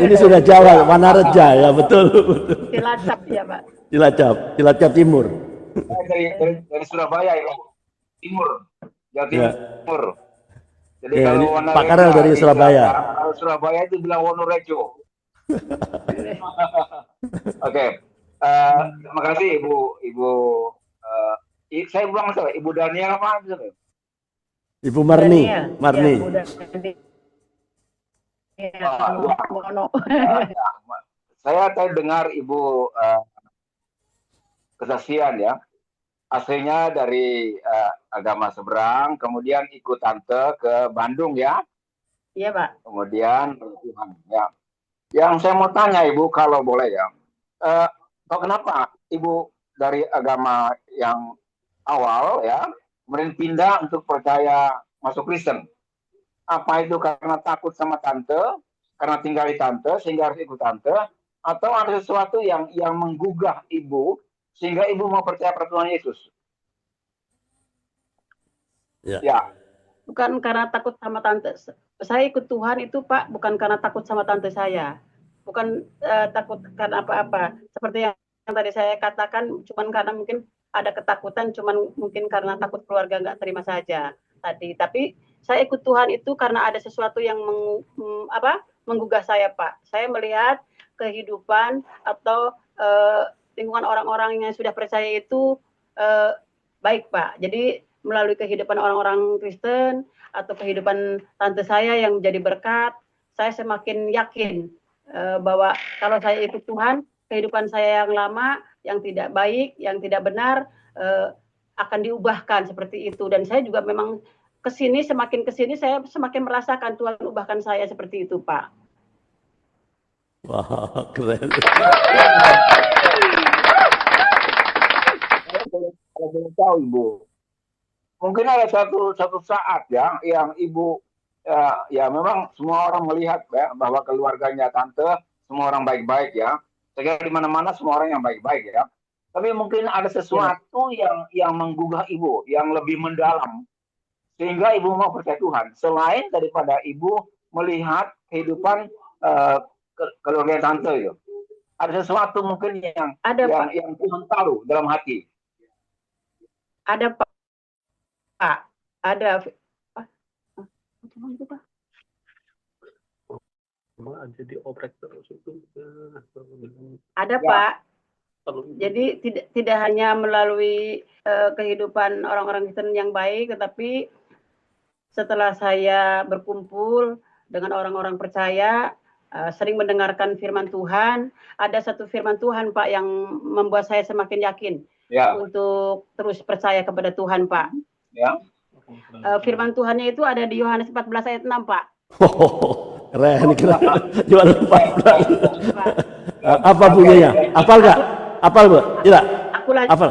Ini sudah Jawa, Wanareja ya, betul. Cilacap ya, Pak. Cilacap Timur. Dari Surabaya ya, Timur, Jawa Timur. Jadi ya, kalau Pak Karel dari Surabaya. Kalau Surabaya itu bilang Wonorejo. Oke. Terima kasih Ibu. Saya bilang Ibu Daniel apa? Ibu Marni. Marni. Saya tadi dengar Ibu kesaksian ya. Aslinya dari agama seberang, kemudian ikut tante ke Bandung ya. Iya, Pak. Kemudian Tuhan ya. Yang saya mau tanya Ibu kalau boleh ya. Kenapa Ibu dari agama yang awal ya, kemudian pindah untuk percaya masuk Kristen? Apa itu karena takut sama tante, karena tinggal di tante sehingga harus ikut tante, atau ada sesuatu yang menggugah Ibu sehingga Ibu mau percaya pada Tuhan Yesus? Ya. Bukan karena takut sama tante. Saya ikut Tuhan itu, Pak, bukan karena takut sama tante saya. Bukan takut karena apa-apa. Seperti yang tadi saya katakan, cuman karena mungkin ada ketakutan, cuman mungkin karena takut keluarga nggak terima saja tadi. Tapi saya ikut Tuhan itu karena ada sesuatu yang menggugah saya, Pak. Saya melihat kehidupan atau lingkungan orang-orang yang sudah percaya itu baik, Pak. Jadi melalui kehidupan orang-orang Kristen atau kehidupan tante saya yang menjadi berkat, saya semakin yakin bahwa kalau saya ikut Tuhan, kehidupan saya yang lama, yang tidak baik, yang tidak benar, akan diubahkan seperti itu. Dan saya juga memang semakin kesini saya semakin merasakan Tuhan ubahkan saya seperti itu, Pak. Wah, keren. kalau boleh tahu Ibu, mungkin ada satu saat ya yang Ibu ya memang semua orang melihat ya bahwa keluarganya tante semua orang baik-baik ya. Saya kira di mana-mana semua orang yang baik-baik ya. Tapi mungkin ada Ya, Pak. sesuatu yang menggugah Ibu yang lebih mendalam sehingga Ibu mau percaya Tuhan. Selain daripada Ibu melihat kehidupan keluarga tante itu. Ada sesuatu mungkin Ada, Pak. yang Tuhan taruh dalam hati. Ada, Pak. Ada. Jadi oprek terus itu. Ada, Ya. Pak. Jadi tidak hanya melalui kehidupan orang-orang Kristen yang baik, tetapi setelah saya berkumpul dengan orang-orang percaya, sering mendengarkan firman Tuhan, ada satu firman Tuhan, Pak, yang membuat saya semakin yakin Ya. untuk terus percaya kepada Tuhan, Pak. Ya. Firman Tuhannya itu ada di Yohanes 14 ayat 6, Pak. Oh, keren. Jual 14. Pak. Apa bunyinya? Apal nggak? Apal, Bu? Tidak.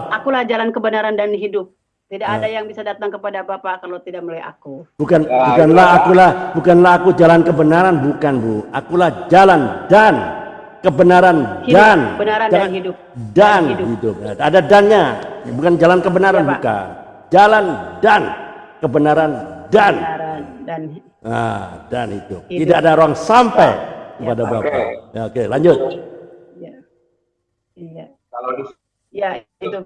Akulah jalan kebenaran dan hidup. Tidak ada yang bisa datang kepada Bapa kalau tidak melalui aku. Bukanlah aku jalan kebenaran, bukan, Bu. Akulah jalan dan kebenaran Hidup, dan kebenaran dan hidup. Dan hidup. Ada dannya. Bukan jalan kebenaran, Ya, Pak. bukan. Jalan dan kebenaran dan Kebenaran dan dan hidup. Tidak ada orang sampai kepada Pak. Bapa. Ya, oke, lanjut. ya. Iya. Kalau di Ya, itu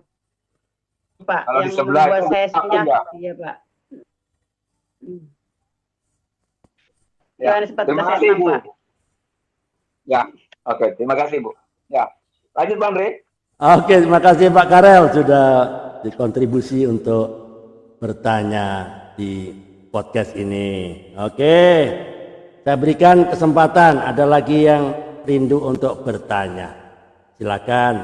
Pak Kalau di yang sebelah membuat itu saya aku senyap. enggak. Iya, Pak. Ya, Yohanes 14 terima ayat kasih 6, Bu. Pak. Ya, oke, terima kasih Bu. Ya, lanjut Bang Andre. Oke, terima kasih Pak Karel sudah dikontribusi untuk bertanya di podcast ini. Oke, saya berikan kesempatan. Ada lagi yang rindu untuk bertanya. Silakan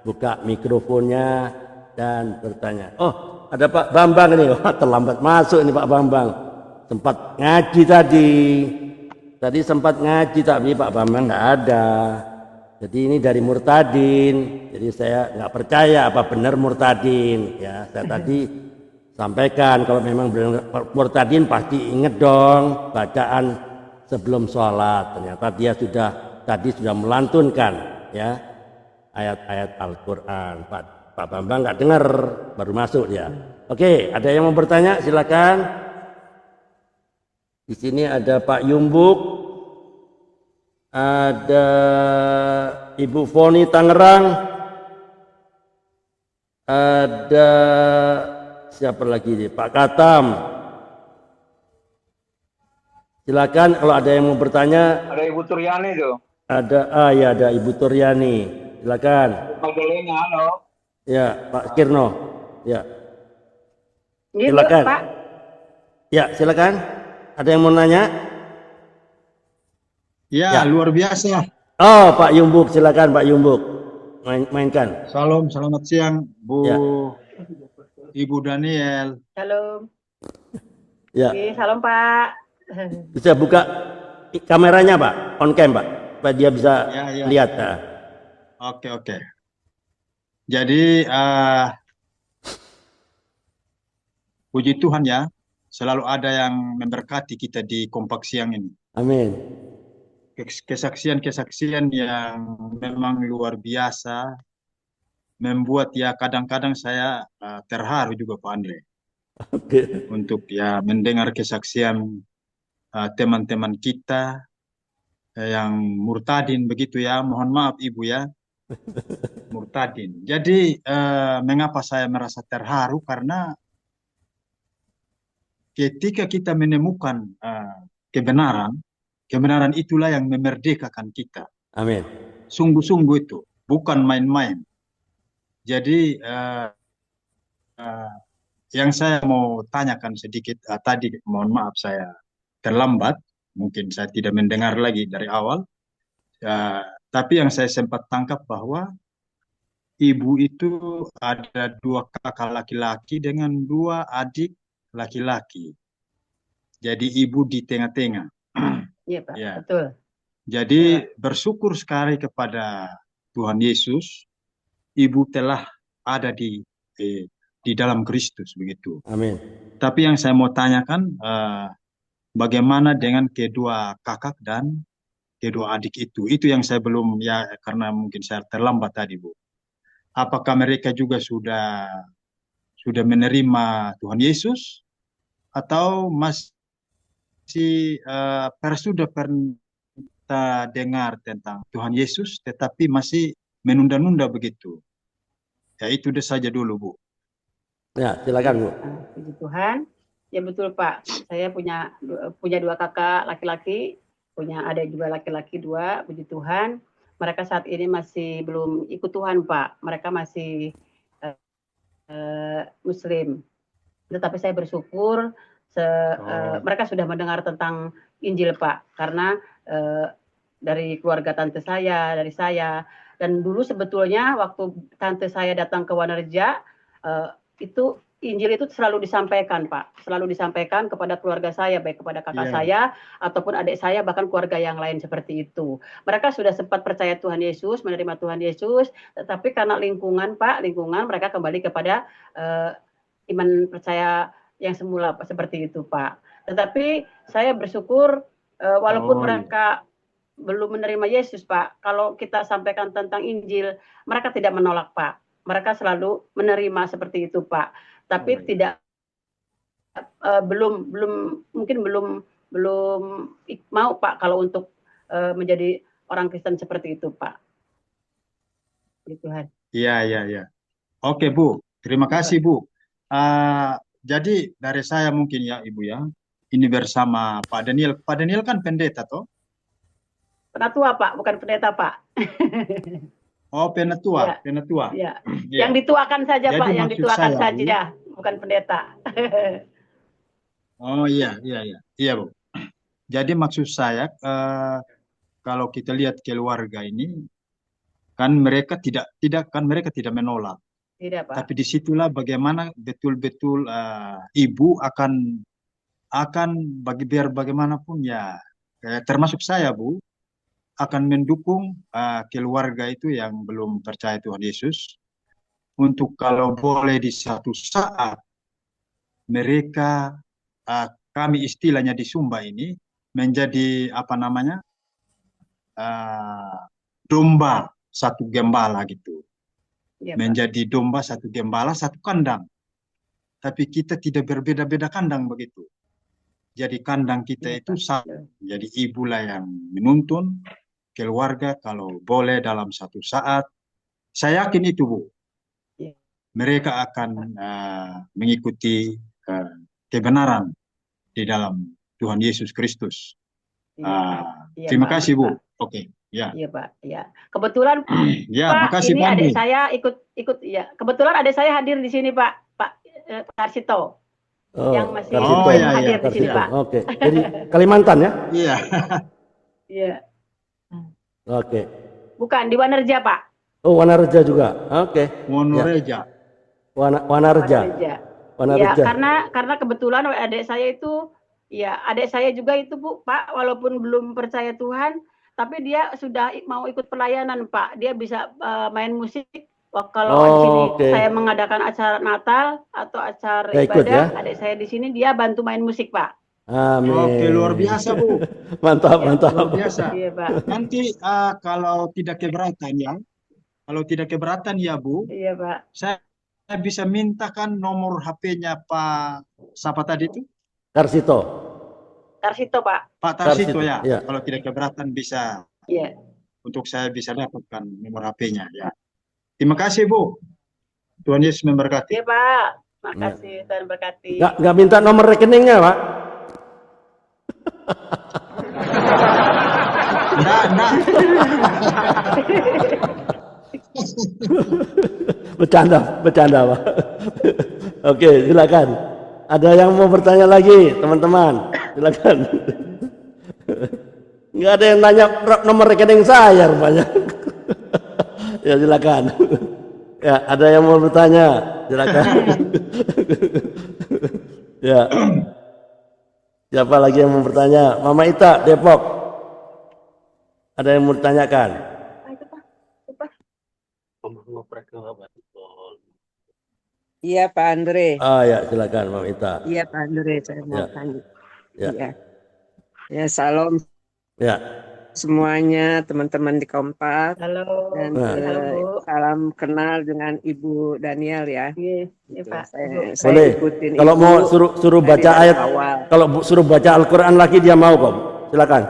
buka mikrofonnya dan bertanya. Oh, ada Pak Bambang ini. Wah, terlambat masuk ini Pak Bambang. Sempat ngaji tadi. Tadi sempat ngaji tapi Pak Bambang nggak ada. Jadi ini dari Murtadin. Jadi saya nggak percaya apa benar Murtadin. Ya, saya tadi sampaikan kalau memang benar Murtadin pasti inget dong bacaan sebelum sholat. Ternyata dia tadi sudah melantunkan ya ayat-ayat Al-Quran. Pak Bambang nggak dengar, baru masuk dia. Oke, ada yang mau bertanya? Silakan. Di sini ada Pak Yumbuk, ada Ibu Foni Tangerang, ada siapa lagi nih? Pak Katam. Silakan kalau ada yang mau bertanya. Ada Ibu Turyani tuh. Ada Ibu Turyani. Silakan. Magdalena, halo. Ya, Pak Kirno. Ya. Gitu, Silakan. Pak. Ya, silakan. Ada yang mau nanya? Ya, luar biasa. Oh, Pak Yumbuk, silakan Pak Yumbuk. Mainkan. Salam, selamat siang, Bu Ya. Ibu Daniel. Shalom. Ya. Oke, salam Pak. Bisa buka kameranya, Pak? On cam, Pak. Supaya dia bisa Ya. lihat. Nah. Oke. Jadi, puji Tuhan ya, selalu ada yang memberkati kita di kompak siang ini. Amin. Kesaksian-kesaksian yang memang luar biasa, membuat ya kadang-kadang saya terharu juga Pak Andre. Oke. Untuk ya mendengar kesaksian teman-teman kita yang murtadin begitu ya. Mohon maaf Ibu ya, murtadin. Jadi mengapa saya merasa terharu? Karena ketika kita menemukan kebenaran itulah yang memerdekakan kita. Amin. Sungguh-sungguh itu, bukan main-main. Jadi yang saya mau tanyakan sedikit tadi, mohon maaf saya terlambat, mungkin saya tidak mendengar lagi dari awal. Tapi yang saya sempat tangkap bahwa ibu itu ada 2 kakak laki-laki dengan 2 adik laki-laki. Jadi ibu di tengah-tengah. Iya, Pak. Ya. Betul. Jadi bersyukur sekali kepada Tuhan Yesus, ibu telah ada di di dalam Kristus begitu. Amin. Tapi yang saya mau tanyakan, bagaimana dengan kedua kakak dan kedua adik itu? Itu yang saya belum, ya karena mungkin saya terlambat tadi, Bu. Apakah mereka juga sudah menerima Tuhan Yesus atau masih sudah pernah dengar tentang Tuhan Yesus tetapi masih menunda-nunda begitu? Ya itu saja dulu, Bu. Ya, silakan Bu. Puji Tuhan. Ya betul Pak. Saya punya dua kakak laki-laki, punya adik juga laki-laki dua. Puji Tuhan. Mereka saat ini masih belum ikut Tuhan Pak. Mereka masih Muslim. Tetapi saya bersyukur mereka sudah mendengar tentang Injil Pak. Karena dari keluarga tante saya, dari saya. Dan dulu sebetulnya waktu tante saya datang ke Wanerja, itu Injil itu selalu disampaikan Pak, selalu disampaikan kepada keluarga saya, baik kepada kakak saya ataupun adik saya, bahkan keluarga yang lain seperti itu. Mereka sudah sempat percaya Tuhan Yesus, menerima Tuhan Yesus, tetapi karena lingkungan Pak, mereka kembali kepada iman percaya yang semula Pak, seperti itu Pak. Tetapi saya bersyukur walaupun mereka belum menerima Yesus Pak, kalau kita sampaikan tentang Injil, mereka tidak menolak Pak. Mereka selalu menerima seperti itu Pak, tapi tidak belum mau Pak kalau untuk menjadi orang Kristen seperti itu Pak. Tuhan. Iya. Oke Bu, terima kasih Bu. Jadi dari saya mungkin ya Ibu ya, ini bersama Pak Daniel. Pak Daniel kan pendeta toh? Penatua Pak, bukan pendeta Pak. Oh, penatua, Ya. penatua. Ya. Ya. Yang dituakan saja Jadi Pak, yang maksud dituakan saya, saja, bukan pendeta. Oh iya Bu. Jadi maksud saya kalau kita lihat keluarga ini kan mereka mereka tidak menolak. Tidak Pak. Tapi disitulah bagaimana betul-betul ibu akan biar bagaimanapun ya termasuk saya Bu akan mendukung keluarga itu yang belum percaya Tuhan Yesus untuk kalau boleh di satu saat mereka kami istilahnya di Sumba ini menjadi apa namanya domba satu gembala gitu. Ya, Menjadi domba satu gembala satu kandang. Tapi kita tidak berbeda-beda kandang begitu. Jadi kandang kita itu sama. Jadi ibulah yang menuntun keluarga kalau boleh dalam satu saat. Saya yakin itu Bu. Mereka akan mengikuti kebenaran di dalam Tuhan Yesus Kristus. Terima kasih Bu. Oke. Ya. Iya Pak. Ya. Kebetulan ya, Pak, makasih ini Pak adik saya ikut ya. Kebetulan adik saya hadir di sini Pak Tarsito. Yang masih hadir di sini Pak. Oke. Jadi Kalimantan ya? Iya. Iya. Oke. Bukan di Wanerja Pak. Oh, Wanareja juga. Oke. Wanareja. Wanareja. Ya, karena kebetulan adik saya itu, ya adik saya juga itu Bu Pak, walaupun belum percaya Tuhan, tapi dia sudah mau ikut pelayanan Pak. Dia bisa main musik. Kalau di sini saya mengadakan acara Natal atau acara ibadah, adik saya di sini dia bantu main musik Pak. Amin. Oke, luar biasa Bu. Mantap. Luar biasa. Iya Pak. Nanti kalau tidak keberatan ya Bu. Iya Pak. Saya bisa mintakan nomor HP-nya Pak siapa tadi itu? Tarsito Pak. Pak Tarsito ya. Kalau tidak keberatan bisa. Iya. Untuk saya bisa dapatkan nomor HP-nya ya. Terima kasih Bu. Tuhan Yesus memberkati. Iya Pak. Makasih Tuhan berkati. Nggak minta nomor rekeningnya Pak? Enggak. Bercanda Pak. Oke, silakan. Ada yang mau bertanya lagi, teman-teman? Silakan. Nggak ada yang nanya nomor rekening saya rupanya. Ya silakan. Ya, ada yang mau bertanya? Silakan. Ya. Siapa lagi yang mau bertanya? Mama Ita, Depok. Ada yang mau bertanyakan? Iya Pak Andre. Ya silakan Mama Ita. Iya Pak Andre, saya mau Ya, tanya. ya, Iya. Ya, salam ya. semuanya teman-teman di Kompas Halo, dan Nah, halo Bu. salam kenal dengan Ibu Daniel ya. Iya, iya Gitu. Pak, Saya, Ibu. saya boleh. ikutin Kalau Ibu mau suruh baca dari ayat, awal. kalau suruh baca Al-Quran lagi dia mau kok. Silakan.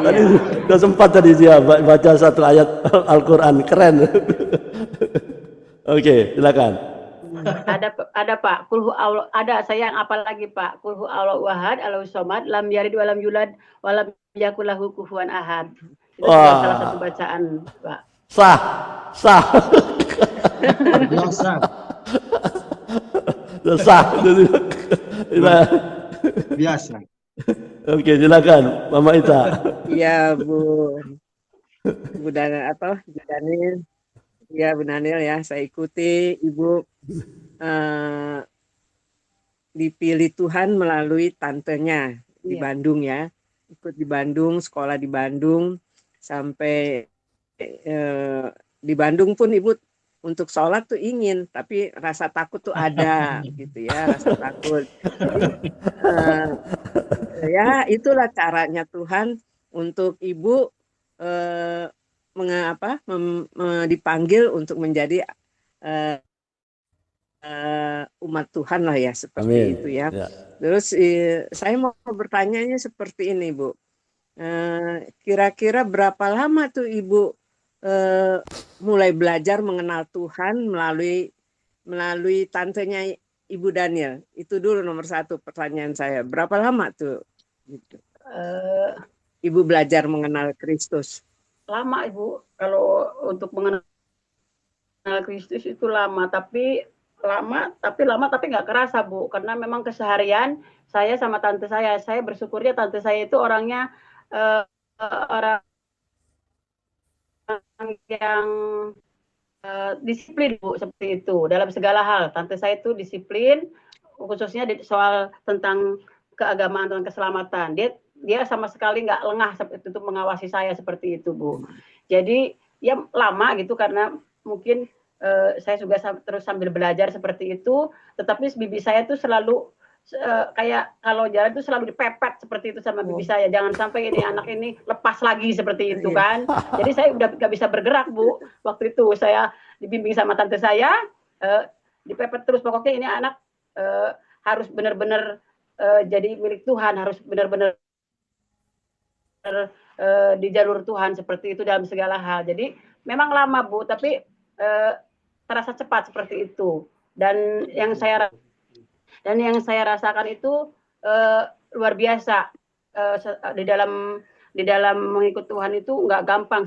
Tadi udah sempat tadi dia baca satu ayat Al-Quran, keren. Oke, silakan. Ada Pak, kulhu Allah, ada saya yang apa lagi Pak? Kulhu Allah wahad, Allahu somad, lam yalid walam yulad, walam yakul lahu kufuwan ahad. Itu juga salah satu Wah, bacaan Pak. sah, sah, Luar biasa. sah. Biasa. Oke, silakan, Mama Ita. Iya Bu Daniel Bu Daniel. Iya Bu Daniel ya, saya ikuti Ibu dipilih Tuhan melalui tantenya di Iya. Bandung ya. Ikut di Bandung, sekolah di Bandung sampai di Bandung pun Ibu untuk sholat tuh ingin, tapi rasa takut tuh ada gitu ya, rasa takut. Jadi ya itulah caranya Tuhan untuk Ibu dipanggil untuk menjadi umat Tuhan lah ya, seperti Amin. itu ya. Ya. Terus saya mau bertanya seperti ini Bu, kira-kira berapa lama tuh Ibu mulai belajar mengenal Tuhan melalui tantenya Ibu Daniel? Itu dulu nomor satu pertanyaan saya. Berapa lama tuh gitu, Ibu belajar mengenal Kristus? Lama Ibu, kalau untuk mengenal Kristus itu lama tapi nggak kerasa Bu, karena memang keseharian saya sama tante saya bersyukurnya tante saya itu orangnya orang yang disiplin Bu, seperti itu dalam segala hal. Tante saya itu disiplin, khususnya di soal tentang keagamaan dan keselamatan. Dia sama sekali nggak lengah seperti itu mengawasi saya seperti itu Bu. Jadi ya lama gitu karena mungkin saya juga terus sambil belajar seperti itu, tetapi bibi saya tuh selalu kayak kalau jalan tuh selalu dipepet seperti itu sama bibi saya, jangan sampai ini anak ini lepas lagi seperti itu kan. Jadi saya udah nggak bisa bergerak Bu, waktu itu saya dibimbing sama tante saya, dipepet terus, pokoknya ini anak harus benar-benar jadi milik Tuhan, harus benar-benar di jalur Tuhan seperti itu dalam segala hal. Jadi memang lama Bu, tapi terasa cepat seperti itu. Dan yang saya rasakan itu luar biasa di dalam mengikut Tuhan itu nggak gampang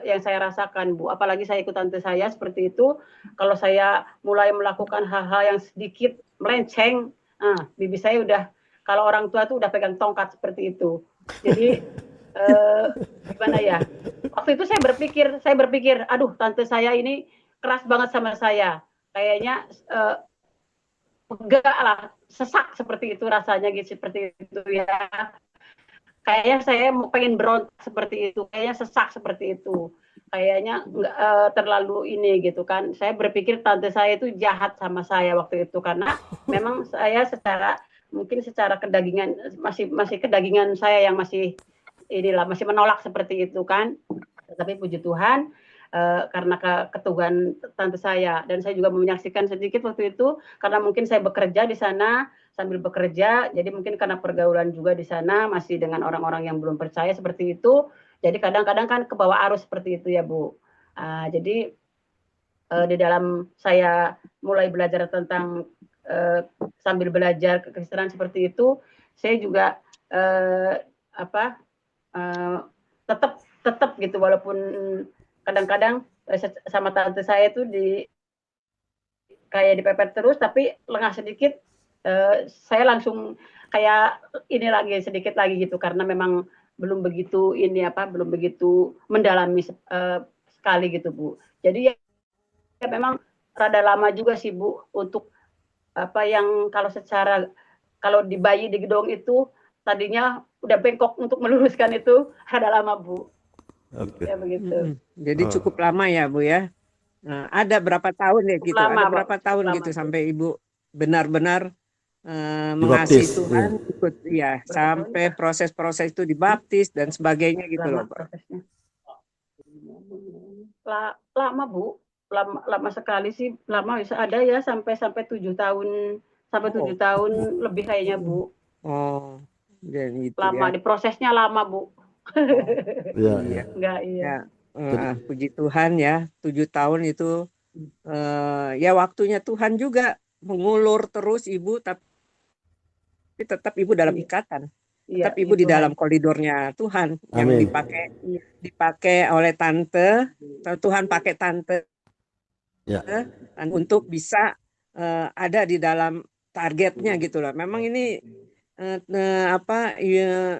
yang saya rasakan Bu. Apalagi saya ikut tante saya seperti itu. Kalau saya mulai melakukan hal-hal yang sedikit melenceng, bibi saya udah, kalau orang tua tuh udah pegang tongkat seperti itu. Jadi gimana ya? Waktu itu saya berpikir, aduh tante saya ini keras banget sama saya. Kayaknya enggak lah, sesak seperti itu rasanya gitu, seperti itu ya. Kayaknya saya mau pengen berontak seperti itu, kayaknya sesak seperti itu. Kayaknya enggak terlalu ini gitu kan. Saya berpikir tante saya itu jahat sama saya waktu itu karena memang saya mungkin secara kedagingan masih kedagingan saya yang masih menolak seperti itu kan. Tapi puji Tuhan karena keteguhan tante saya, dan saya juga menyaksikan sedikit waktu itu karena mungkin saya bekerja di sana sambil bekerja, jadi mungkin karena pergaulan juga di sana masih dengan orang-orang yang belum percaya seperti itu, jadi kadang-kadang kan kebawa arus seperti itu ya Bu. Jadi di dalam saya mulai belajar tentang sambil belajar kekristenan seperti itu, saya juga tetap gitu, walaupun kadang-kadang sama tante saya itu kayak dipepet terus, tapi lengah sedikit saya langsung kayak ini lagi sedikit lagi gitu, karena memang belum begitu mendalami sekali gitu Bu. Jadi ya memang rada lama juga sih Bu untuk yang kalau di bayi di gedung itu tadinya udah bengkok untuk meluruskan itu rada lama Bu. Oke. Ya begitu. Jadi Oh. cukup lama ya Bu ya. Nah, ada berapa tahun ya Cukup gitu? lama, Ada Pak. berapa Cukup tahun lama, gitu Bu. sampai Ibu benar-benar mengasihi Dibaptis. Tuhan, ikut ya Berapa tahun sampai ya? proses-proses itu dibaptis dan sebagainya gitu Lama loh, Pak. prosesnya. Lama, Bu. Lama sekali sih. Lama bisa ada ya sampai 7 tahun, sampai 7 tahun lebih kayaknya, Bu. Oh, dan itu Lama ya. di prosesnya lama, Bu. Iya, Iya. iya. Enggak, iya. Ya, puji Tuhan ya, 7 tahun itu ya waktunya Tuhan juga mengulur terus Ibu, tapi tetap Ibu dalam ikatan. Iya, Tetap Ibu di Tuhan. dalam koridornya Tuhan yang Amin. dipakai oleh tante. Tuhan pakai tante Ya. untuk bisa ada di dalam targetnya gitu loh. Memang ini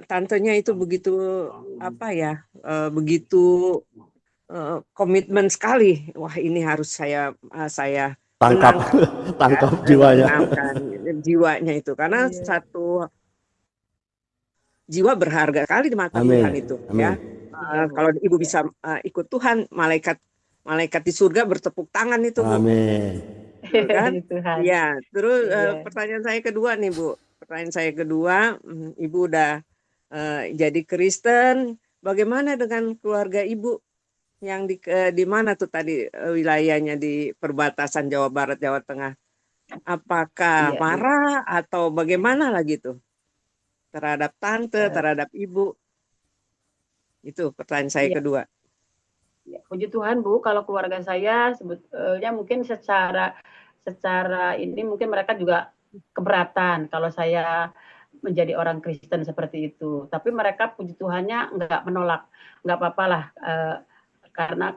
tantenya itu begitu begitu komitmen sekali. Wah, ini harus saya Tangkap, menangkan, tangkap ya, jiwanya. menangkan jiwanya itu karena Iya. satu jiwa berharga sekali di mata Amin. Tuhan itu. Amin. Ya. Kalau Ibu bisa ikut Tuhan, malaikat di surga bertepuk tangan itu, Bu. Amin. Kan? Tuhan. Ya, terus Iya. pertanyaan saya kedua nih, Bu. Pertanyaan saya kedua, Ibu udah jadi Kristen, bagaimana dengan keluarga Ibu yang di mana tuh tadi wilayahnya di perbatasan Jawa Barat, Jawa Tengah? Apakah Iya, marah atau bagaimana lagi tuh terhadap tante, terhadap Ibu? Itu pertanyaan saya Iya. kedua. Ya, puji Tuhan, Bu, kalau keluarga saya sebetulnya mungkin secara ini mungkin mereka juga keberatan kalau saya menjadi orang Kristen seperti itu. Tapi mereka puji Tuhannya nggak menolak, nggak apa-apa lah, karena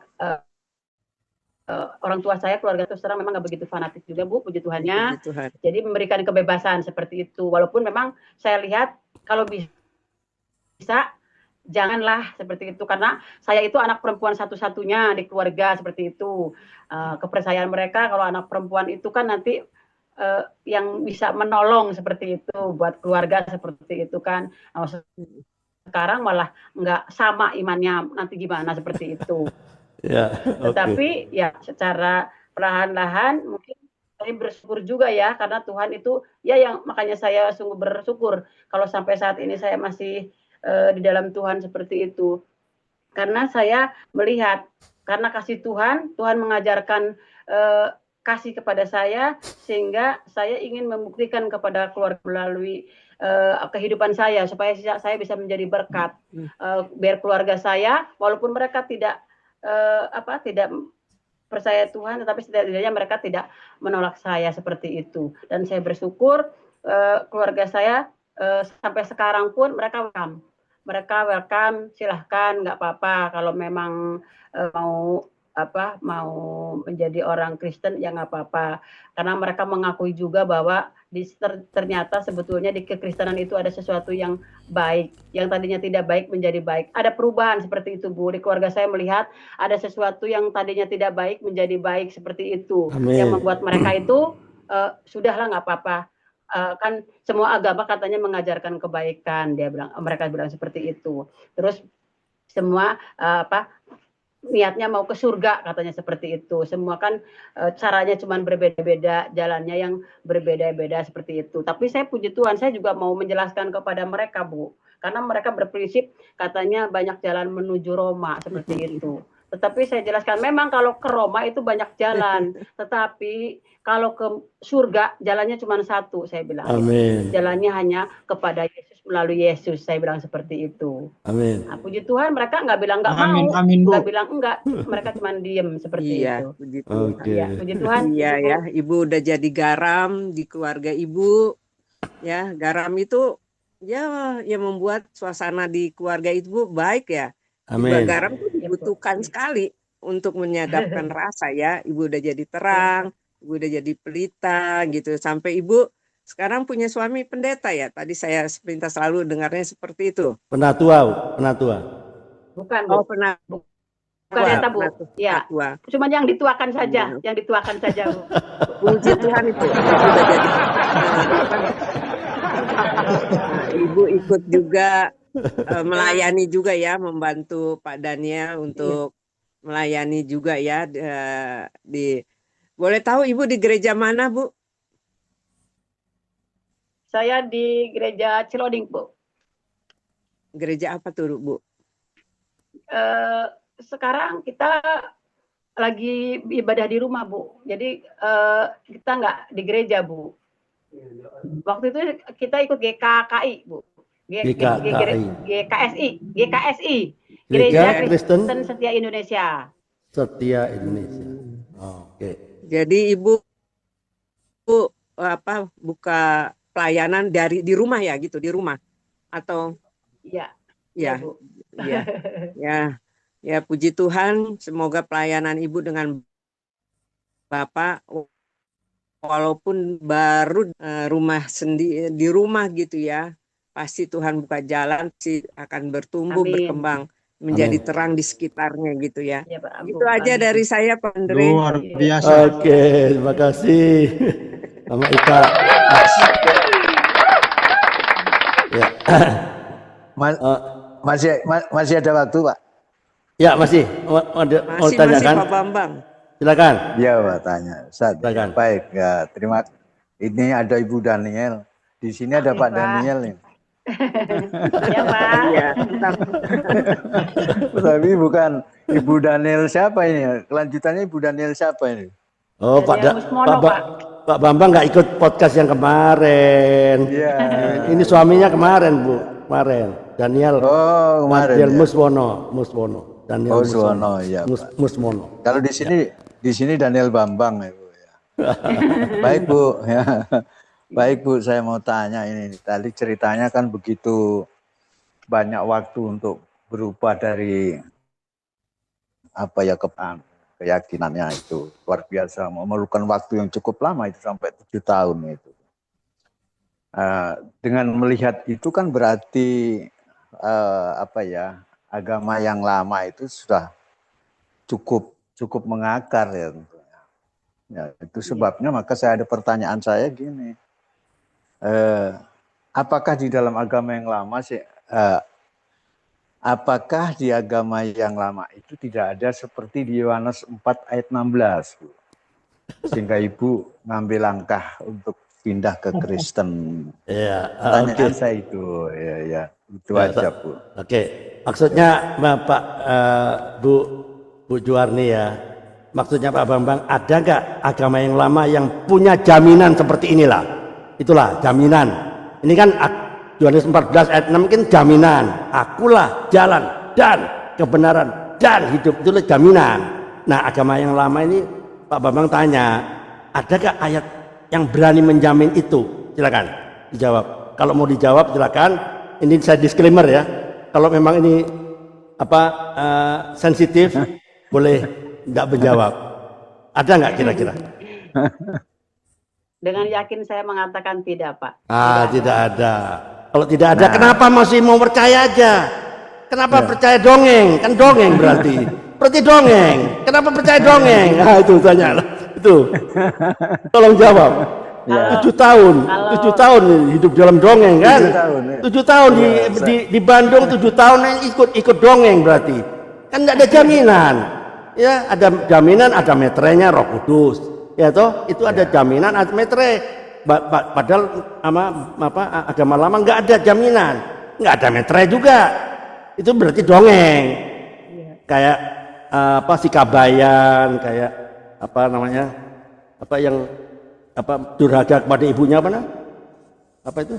orang tua saya, keluarga terus terang memang nggak begitu fanatik juga, Bu, puji Tuhannya. Puji Tuhan. Jadi memberikan kebebasan seperti itu. Walaupun memang saya lihat kalau bisa janganlah seperti itu, karena saya itu anak perempuan satu-satunya di keluarga seperti itu. Kepercayaan mereka kalau anak perempuan itu kan nanti yang bisa menolong seperti itu buat keluarga seperti itu kan. Sekarang malah nggak sama imannya, nanti gimana seperti itu. Ya, Tetapi ya secara perlahan-lahan mungkin saya bersyukur juga ya, karena Tuhan itu ya yang makanya saya sungguh bersyukur kalau sampai saat ini saya masih di dalam Tuhan seperti itu. Karena saya melihat karena kasih Tuhan mengajarkan kasih kepada saya, sehingga saya ingin membuktikan kepada keluarga melalui kehidupan saya supaya saya bisa menjadi berkat, biar keluarga saya walaupun mereka tidak percaya Tuhan, tetapi setidaknya mereka tidak menolak saya seperti itu. Dan saya bersyukur keluarga saya sampai sekarang pun mereka welcome, silahkan, nggak apa-apa kalau memang mau menjadi orang Kristen ya nggak apa-apa, karena mereka mengakui juga bahwa ternyata sebetulnya di kekristenan itu ada sesuatu yang baik, yang tadinya tidak baik menjadi baik. Ada perubahan seperti itu, Bu. Di keluarga saya melihat ada sesuatu yang tadinya tidak baik menjadi baik seperti itu. Amin. Yang membuat mereka itu sudahlah nggak apa-apa. Kan semua agama katanya mengajarkan kebaikan, mereka bilang seperti itu. Terus semua niatnya mau ke surga katanya seperti itu. Semua kan caranya cuma berbeda-beda, jalannya yang berbeda-beda seperti itu. Tapi saya puji Tuhan, saya juga mau menjelaskan kepada mereka, Bu. Karena mereka berprinsip katanya banyak jalan menuju Roma seperti itu. Tetapi saya jelaskan memang kalau ke Roma itu banyak jalan, tetapi kalau ke surga jalannya cuma satu, saya bilang. Amin. Jalannya hanya kepada Yesus, melalui Yesus, saya bilang seperti itu. Amin. Nah, puji Tuhan mereka nggak bilang nggak Amin, mau, amin, Bu. nggak bilang enggak, mereka cuma diem seperti Iya, itu. puji Tuhan. Oke. Ya, puji Tuhan. Iya Ibu. ya, Ibu udah jadi garam di keluarga Ibu. Ya, garam itu ya yang membuat suasana di keluarga Ibu baik ya. Amin. Garam itu dibutuhkan sekali untuk menyadapkan rasa ya. Ibu udah jadi terang, Ibu udah jadi pelita gitu. Sampai Ibu sekarang punya suami pendeta ya. Tadi saya sepintas selalu dengarnya seperti itu. Penatua. Bukan, Bu. Oh, pernah. Pendeta, Bu. Ya, Tua. cuma yang dituakan saja, yang dituakan saja, Bu. Puji Tuhan itu sudah jadi. Ibu ikut juga melayani juga ya, membantu Pak Daniel untuk melayani juga ya di. Boleh tahu Ibu di gereja mana, Bu? Saya di gereja Ciloding, Bu. Gereja apa tuh, Bu? Sekarang kita lagi ibadah di rumah, Bu. Jadi kita nggak di gereja, Bu. Waktu itu kita ikut GKKI, Bu. GKKI. GKSI. Gereja Gereja Kristen Kristen Setia Indonesia. Setia Indonesia. Oke. Jadi Ibu buka pelayanan di rumah ya gitu, di rumah atau Iya. ya, Bu. ya, puji Tuhan, semoga pelayanan Ibu dengan Bapak walaupun baru rumah sendiri di rumah gitu ya, pasti Tuhan buka jalan, sih akan bertumbuh, Amin. berkembang menjadi Amin. terang di sekitarnya gitu ya. Ya, Pak. Itu aja dari saya, Pak Andre. Luar biasa. Oke, terima kasih. Mama Ika. Ya. Masih ada waktu, Pak? Ya, masih. Mau Masih tanyakan? Pak Bambang. Silakan. Iya, Pak, tanya. Silakan. Baik, ya, terima. Ini ada Ibu Daniel. Di sini ada Pak Daniel nih. Ya, Pak. Iya. Tapi bukan Ibu Daniel siapa ini? Kelanjutannya Ibu Daniel siapa ini? Oh, Daniel Musmono, Pak Bambang nggak ikut podcast yang kemarin. Iya. Ini suaminya kemarin, Bu. Kemarin. Daniel. Oh, kemarin. Daniel Ya. Muswono. Daniel Oh, Suwono, iya, Pak. Musmono. Kalau di sini Daniel Bambang ya, Bu. Ya. Baik, Bu. Ya. Baik, Bu, saya mau tanya ini. Tadi ceritanya kan begitu banyak waktu untuk berubah dari keyakinannya itu luar biasa, memerlukan waktu yang cukup lama itu sampai 7 tahun itu. Dengan melihat itu kan berarti agama yang lama itu sudah cukup mengakar ya tentunya. Ya, itu sebabnya maka saya ada pertanyaan saya gini. Apakah di dalam agama yang lama apakah di agama yang lama itu tidak ada seperti di Yohanes 4 ayat 16, Bu? Sehingga Ibu ngambil langkah untuk pindah ke Kristen. Ya, Pertanyaan saya itu, ya, itu aja, Bu. Oke, maksudnya Bapak Bu Juwarni ya, maksudnya Pak Bambang, ada nggak agama yang lama yang punya jaminan seperti inilah? Itulah jaminan. Ini kan Yohanes 14 ayat 6 mungkin jaminan. Akulah jalan dan kebenaran dan hidup, itulah jaminan. Nah, agama yang lama ini Pak Bambang tanya, adakah ayat yang berani menjamin itu? Silakan dijawab. Kalau mau dijawab silakan. Ini saya disclaimer ya. Kalau memang ini sensitif, boleh nggak menjawab. Ada nggak kira-kira? Dengan yakin saya mengatakan tidak, Pak. Tidak ada. Kalau tidak ada, kenapa masih mau percaya aja? Kenapa percaya dongeng? Kan dongeng berarti. Berarti dongeng. Kenapa percaya dongeng? Itu tanya. Itu. Tolong jawab. 7 tahun. 7 tahun hidup dalam dongeng kan? 7 tahun di Bandung 7 tahun ikut dongeng berarti. Kan tidak ada jaminan. Ya, ada jaminan, ada metrenya Roh Kudus. Ya toh, itu ada jaminan, ada metre. Padahal agama lama nggak ada jaminan, nggak ada metre juga. Itu berarti dongeng. Kayak Sikabayan, kayak durhaka kepada ibunya apa itu?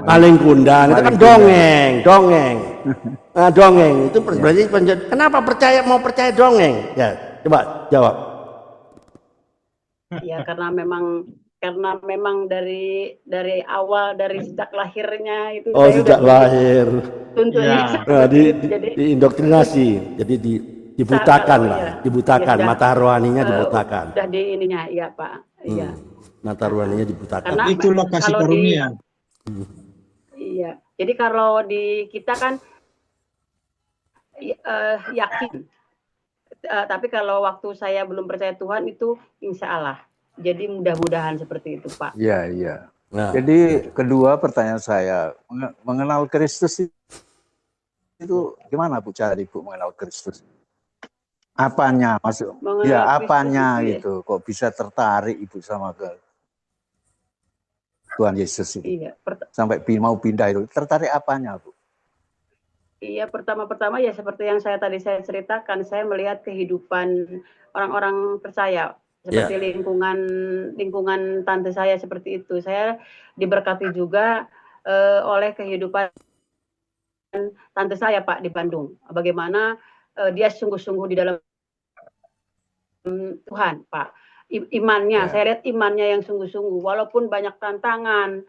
Maling kundang. Itu kan dongeng. Nah, dongeng itu berarti kenapa mau percaya dongeng? Ya, coba jawab. Ya, karena memang dari awal, dari sejak lahirnya itu. Oh, sejak lahir. Tentunya. Ya. Diindoktrinasi, jadi dibutakan lah, dibutakan, ya, mata rohaninya dibutakan. Sudah di ininya, iya Pak. Iya. Mata rohaninya dibutakan. Karena itu lokasi karunia. Iya. Jadi kalau di kita kan yakin. Tapi kalau waktu saya belum percaya Tuhan itu insya Allah. Jadi mudah-mudahan seperti itu, Pak. Iya. Nah, Jadi kedua pertanyaan saya, mengenal Kristus itu gimana Bu cara Ibu mengenal Kristus? Apanya maksud? Mengenal Ya Kristus apanya itu ya. gitu? Kok bisa tertarik Ibu sama ke Tuhan Yesus itu? Iya, Sampai mau pindah itu, tertarik apanya Bu? iya, pertama-pertama ya seperti yang saya ceritakan, saya melihat kehidupan orang-orang percaya ya, seperti lingkungan tante saya seperti itu. Saya diberkati juga oleh kehidupan tante saya Pak di Bandung. Bagaimana dia sungguh-sungguh di dalam Tuhan Pak. Imannya, Ya. saya lihat imannya yang sungguh-sungguh. Walaupun banyak tantangan,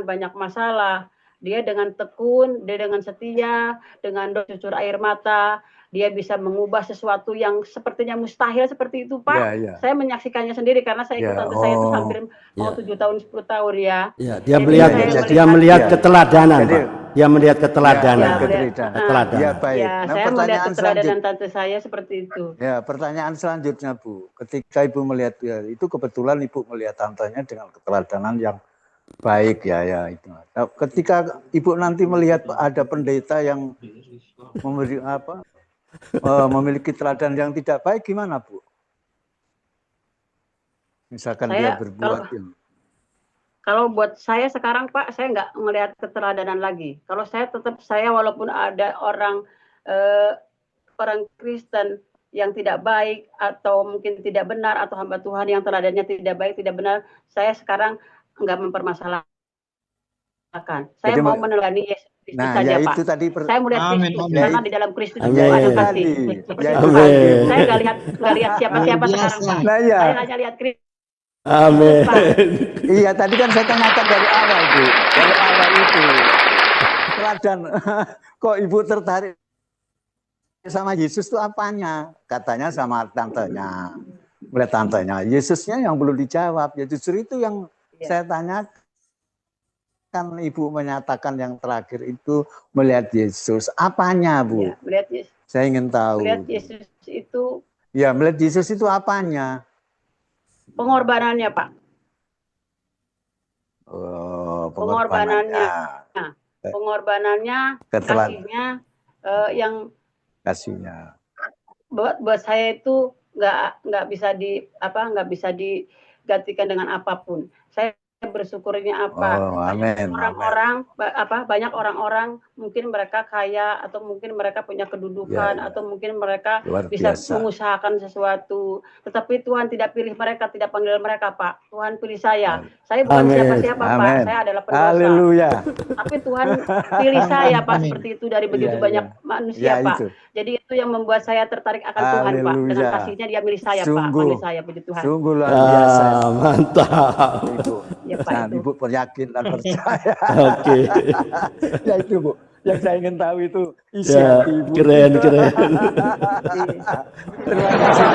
banyak masalah, dia dengan tekun, dia dengan setia, dengan cucur air mata, dia bisa mengubah sesuatu yang sepertinya mustahil seperti itu Pak. Ya, ya. Saya menyaksikannya sendiri karena saya ikut Ya, tante saya itu oh. hampir mau Ya. 7 tahun 10 tahun ya. ya, dia Jadi melihat saya dia melihat Ya. keteladanan, Jadi- Pak. Dia melihat keteladanan. Ya, Keteladanan. Ya baik. Ya, Nah, saya melihat pertanyaan keteladanan selanjutnya. tante saya seperti itu. Ya, pertanyaan selanjutnya Bu. Ketika Ibu melihat ya, itu kebetulan Ibu melihat tantenya dengan keteladanan yang baik ya itu. Nah, ketika Ibu nanti melihat ada pendeta yang memiliki teladan yang tidak baik, gimana Bu? Misalkan dia Saya berbuat kalau buat saya sekarang Pak, saya nggak melihat keteladanan lagi. Kalau saya tetap walaupun ada orang Kristen yang tidak baik atau mungkin tidak benar atau hamba Tuhan yang teladannya tidak baik, tidak benar, saya sekarang nggak mempermasalahkan. Saya Jadi, mau meneladani Yesus Kristus nah, saja ya Pak. itu tadi Saya melihat Amin, Kristus amin. karena di dalam Kristus Amin. itu Ya ada itu kasih. tadi. Seperti Ya itu itu Pak. tadi. Saya nggak lihat siapa-siapa Luar sekarang biasa. Pak. Nah, ya. Saya hanya lihat Kristus. Amin. Pak. Iya, tadi kan saya tanyakan dari awal, Bu. Dari awal itu. Teladan. Kok Ibu tertarik sama Yesus itu apanya? Katanya sama tantenya. Melihat tantenya. Yesusnya yang belum dijawab. Ya justru itu yang saya tanyakan. Ibu menyatakan yang terakhir itu melihat Yesus. Apanya, Bu? Ya, melihat Yesus. Saya ingin tahu. Melihat Yesus itu Ya, melihat Yesus itu apanya? pengorbanannya Pak. Oh, Pengorbanannya. pengorbanannya. Pengorbanannya, kasihnya yang Kasihnya. buat saya itu nggak bisa digantikan dengan apapun. Saya bersyukurnya apa? Oh, amin. Banyak orang-orang mungkin mereka kaya atau mungkin mereka punya kedudukan Ya. atau mungkin mereka Luar bisa biasa. mengusahakan sesuatu, tetapi Tuhan tidak pilih mereka, tidak panggil mereka Pak. Tuhan pilih saya. Saya bukan Amin. siapa-siapa Pak. Amin. Saya adalah pendosa. Haleluya. Tapi Tuhan pilih saya Pak Amin. seperti itu dari begitu Iya, banyak iya. manusia Ya, Pak. itu. Jadi itu yang membuat saya tertarik akan Tuhan Pak. Dengan Haleluya. kasihnya dia milih saya Pak, Sungguh. panggil saya puji Tuhan. Sungguh luar biasa. Mantap. Ibu. Ya Pak Nah, itu. Ibu yakin dan percaya. Oke. Ya itu, Bu. Yang saya ingin tahu itu isi Ya, hati Ibu. keren. Terima kasih.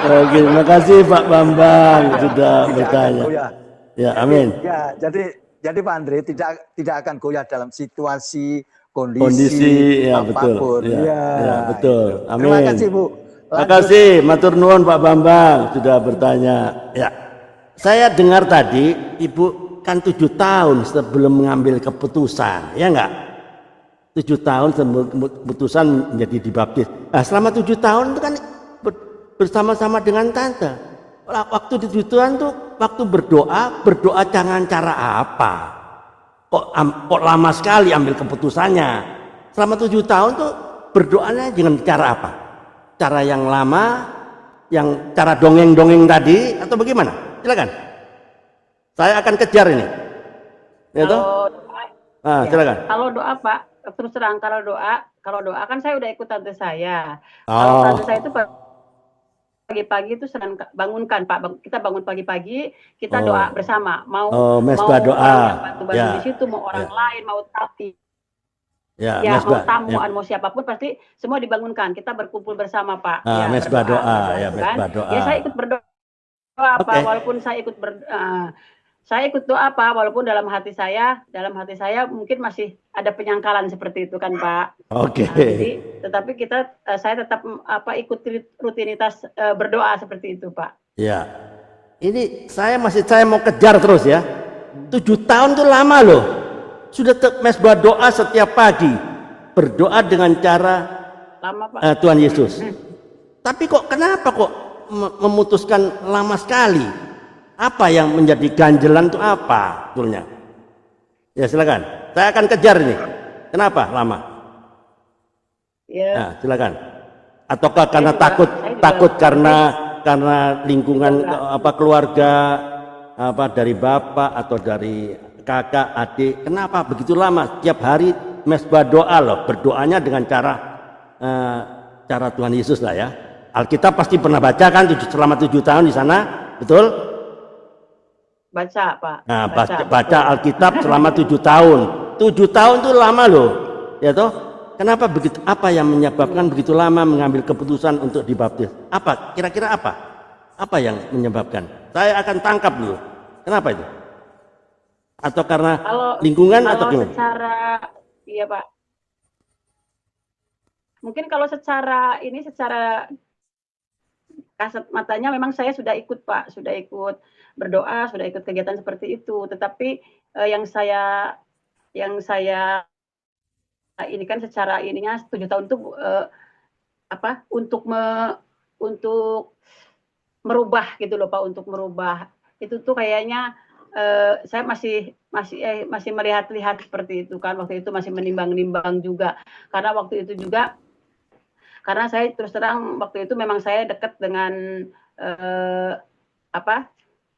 Oke, terima kasih Pak Bambang sudah bertanya. Goyah. Ya, amin. Ya, jadi Pak Andre tidak akan goyah dalam situasi, kondisi Kondisi, ya betul. apapun. Ya, betul. itu. Amin. Terima kasih, Bu. Terima kasih, matur nuwun Pak Bambang sudah bertanya. Ya, saya dengar tadi Ibu kan 7 tahun sebelum mengambil keputusan, ya enggak? 7 tahun sebelum keputusan menjadi dibaptis. Nah, selama 7 tahun itu kan bersama-sama dengan tante. Waktu di 7 tahun tuh waktu berdoa dengan cara apa? Kok lama sekali ambil keputusannya? Selama 7 tahun tuh berdoanya dengan cara apa? Cara yang lama, yang cara dongeng-dongeng tadi atau bagaimana? Silakan. Saya akan kejar ini. Ya toh? Silakan. Kalau doa Pak, terus terang kalau doa kan saya udah ikut tante saya. Kalau tante saya itu pagi-pagi itu sedang bangunkan Pak. Kita bangun pagi-pagi, kita doa bersama. Mau mesbah doa. orang yang bantu Ya. di situ, mau orang lain, mau tamu. Ya, Ya, mau mesbah. tamuan, mau siapapun pasti semua dibangunkan. Kita berkumpul bersama Pak. Mesbah doa, ya gitu kan. mesbah doa. Ya saya ikut berdoa Pak, Oke. walaupun saya ikut doa Pak, walaupun dalam hati saya mungkin masih ada penyangkalan seperti itu kan Pak. Oke. Tetapi saya tetap ikut rutinitas berdoa seperti itu Pak. Ya. Ini saya mau kejar terus ya. 7 tahun itu lama loh. Sudah mesbah doa setiap pagi, berdoa dengan cara Lama, Pak. Tuhan Yesus. Tapi kok kenapa kok memutuskan lama sekali? Apa yang menjadi ganjelan itu apa sebetulnya? Ya silakan. Saya akan kejar ini. Kenapa lama? Ya, Nah, silakan. Ataukah karena juga- takut saya juga- takut karena lingkungan keluarga dari bapak atau dari kakak adik? Kenapa begitu lama? Setiap hari mesbah doa loh, berdoanya dengan cara Tuhan Yesus lah ya. Alkitab pasti pernah baca kan selama 7 tahun di sana, betul? baca, Pak. Nah, baca betul. Alkitab selama 7 tahun. 7 tahun itu lama loh. Ya toh? Kenapa begitu? Apa yang menyebabkan begitu lama mengambil keputusan untuk dibaptis? Apa? Kira-kira apa? Apa yang menyebabkan? Saya akan tangkap dulu. Kenapa itu? Atau karena lingkungan atau Kalau gimana? secara, iya Pak. Mungkin kalau secara kasat matanya memang saya sudah ikut Pak, sudah ikut berdoa, sudah ikut kegiatan seperti itu. Tetapi yang saya ini kan secara ininya 7 tahun itu untuk merubah gitu loh Pak, untuk merubah itu tuh kayaknya saya masih melihat-lihat seperti itu kan, waktu itu masih menimbang-nimbang juga, karena waktu itu juga karena saya terus terang waktu itu memang saya dekat dengan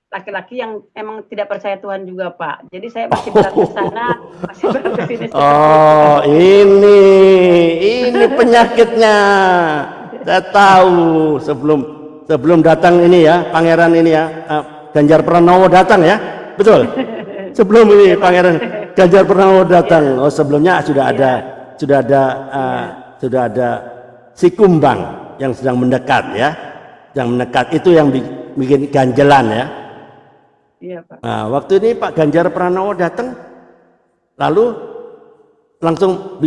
laki-laki yang emang tidak percaya Tuhan juga Pak. Jadi saya masih berat ke sana, masih berat ke sini. Oh, ini penyakitnya. Saya tahu sebelum datang ini ya, pangeran ini ya, Ganjar Pranowo datang ya, betul. Sebelum ini pangeran Ganjar Pranowo datang, oh sebelumnya sudah ada si kumbang yang sedang mendekat ya, yang mendekat itu yang bikin ganjelan ya. Iya Pak. Nah, waktu ini Pak Ganjar Pranowo datang, lalu langsung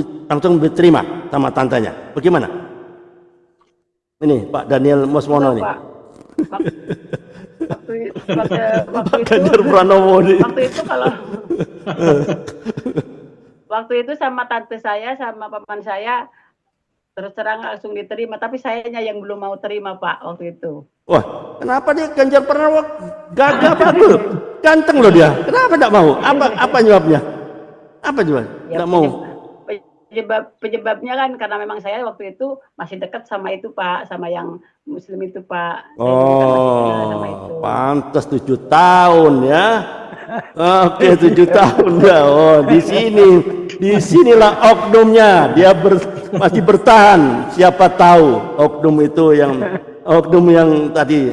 diterima sama tantenya. Bagaimana? Ini Pak Daniel Mosmono nih. Pak. Waktu itu Ganjar Pranowo nih. Waktu itu sama tante saya sama paman saya terus terang langsung diterima, tapi sayanya yang belum mau terima Pak waktu itu. Wah, kenapa dia Ganjar Pranowo gagah betul, ganteng loh dia. Kenapa tidak mau? Apa jawabnya? Apa jawab? Tidak mau. Penyebabnya kan karena memang saya waktu itu masih dekat sama itu Pak, sama yang Muslim itu Pak. Oh, pantas 7 tahun ya. Oke, 7 tahun ya. Oh, disinilah oknumnya. Dia masih bertahan. Siapa tahu oknum itu yang tadi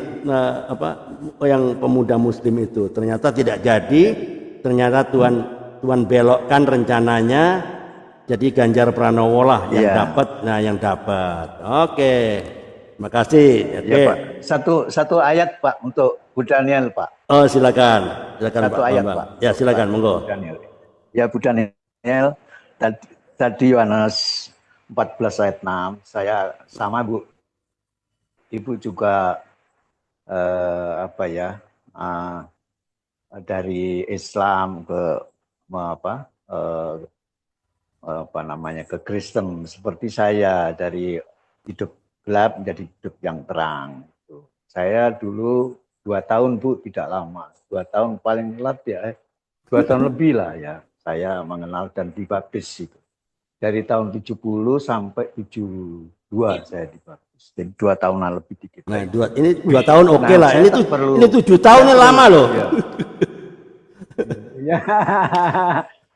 yang pemuda Muslim itu ternyata tidak jadi. Ternyata Tuhan belokkan rencananya. Jadi Ganjar Pranowo lah yang dapat. Oke. Makasih. Oke. Ya, Pak. Satu ayat Pak untuk Bu Daniel Pak. Oh silakan Satu Pak ayat Bambang. Pak. Ya silakan monggo. Bu Daniel. Ya Bu Daniel, tadi Yohanes 14 ayat 6 saya sama Bu. Ibu juga dari Islam ke Kristen seperti saya, dari hidup gelap menjadi hidup yang terang. Saya dulu 2 tahun Bu, tidak lama, 2 tahun paling telat ya, 2 tahun lebih lah ya, saya mengenal dan dibaptis itu. Dari tahun 70 sampai 72 saya dibaptis. Jadi 2 tahunan lebih dikit. Nah, ini 2 tahun oke lah. Ini 7 tahun ini lama loh. Ya.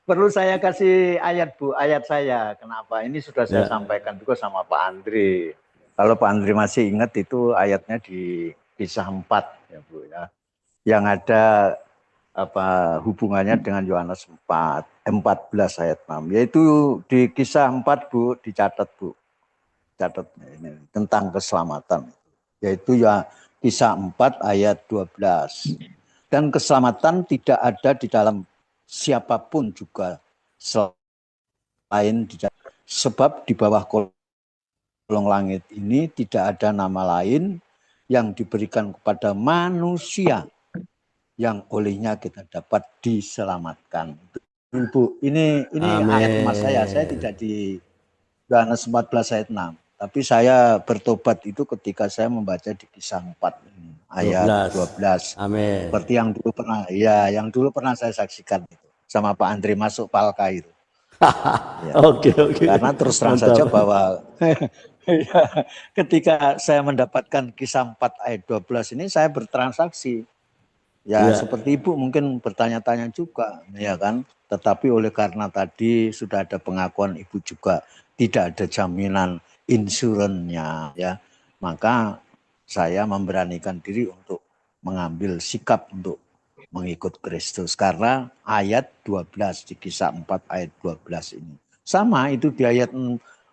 Perlu saya kasih ayat Bu, ayat saya. Kenapa? Ini sudah saya sampaikan juga sama Pak Andri. Kalau Pak Andri masih ingat itu ayatnya di Kisah 4 ya Bu ya. Yang ada hubungannya dengan Yohanes 14 ayat 6. Yaitu di Kisah 4 Bu, dicatat Bu. Catat ini tentang keselamatan. Yaitu ya Kisah 4 ayat 12. Dan keselamatan tidak ada di dalam siapapun juga selain sebab di bawah kolong langit ini tidak ada nama lain yang diberikan kepada manusia yang olehnya kita dapat diselamatkan. Ibu, ini Amin. ayat emas saya tidak di Yohanes 14 ayat 6. Tapi saya bertobat itu ketika saya membaca di Kisah 4 ini, ayat 12. Amin. Seperti yang dulu pernah saya saksikan itu sama Pak Andre masuk Palka itu. Ya. Oke. Karena terus terang saja bahwa ketika saya mendapatkan Kisah 4 ayat 12 ini saya bertransaksi. Ya, seperti Ibu mungkin bertanya-tanya juga, ya kan? Tetapi oleh karena tadi sudah ada pengakuan Ibu juga tidak ada jaminan insurannya, ya, maka saya memberanikan diri untuk mengambil sikap untuk mengikut Kristus karena ayat 12 di Kisah 4 ayat 12 ini. Sama itu di ayat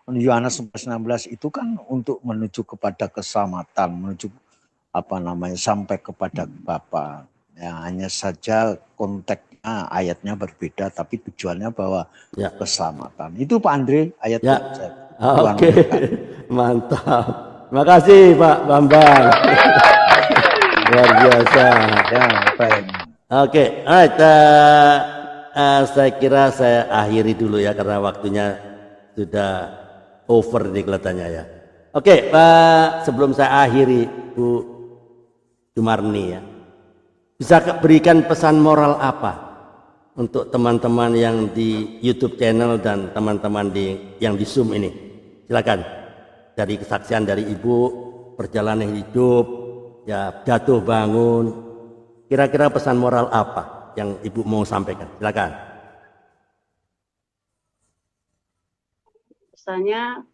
Yohanes 16 itu kan untuk menuju kepada keselamatan, menuju sampai kepada Bapa. Ya, hanya saja konteksnya ayatnya berbeda tapi tujuannya bahwa keselamatan. Itu Pak Andre ayatnya. Oke. Mantap. Makasih Pak Bambang. Luar biasa. Ya, baik. Oke, saya kira saya akhiri dulu ya karena waktunya sudah over nih kelihatannya ya. Oke, Pak, sebelum saya akhiri Bu Jumarni ya. Bisa berikan pesan moral apa untuk teman-teman yang di YouTube channel dan teman-teman yang di Zoom ini? Silakan. Dari kesaksian dari Ibu, perjalanan hidup, ya jatuh bangun. Kira-kira pesan moral apa yang Ibu mau sampaikan? Silakan. Pesannya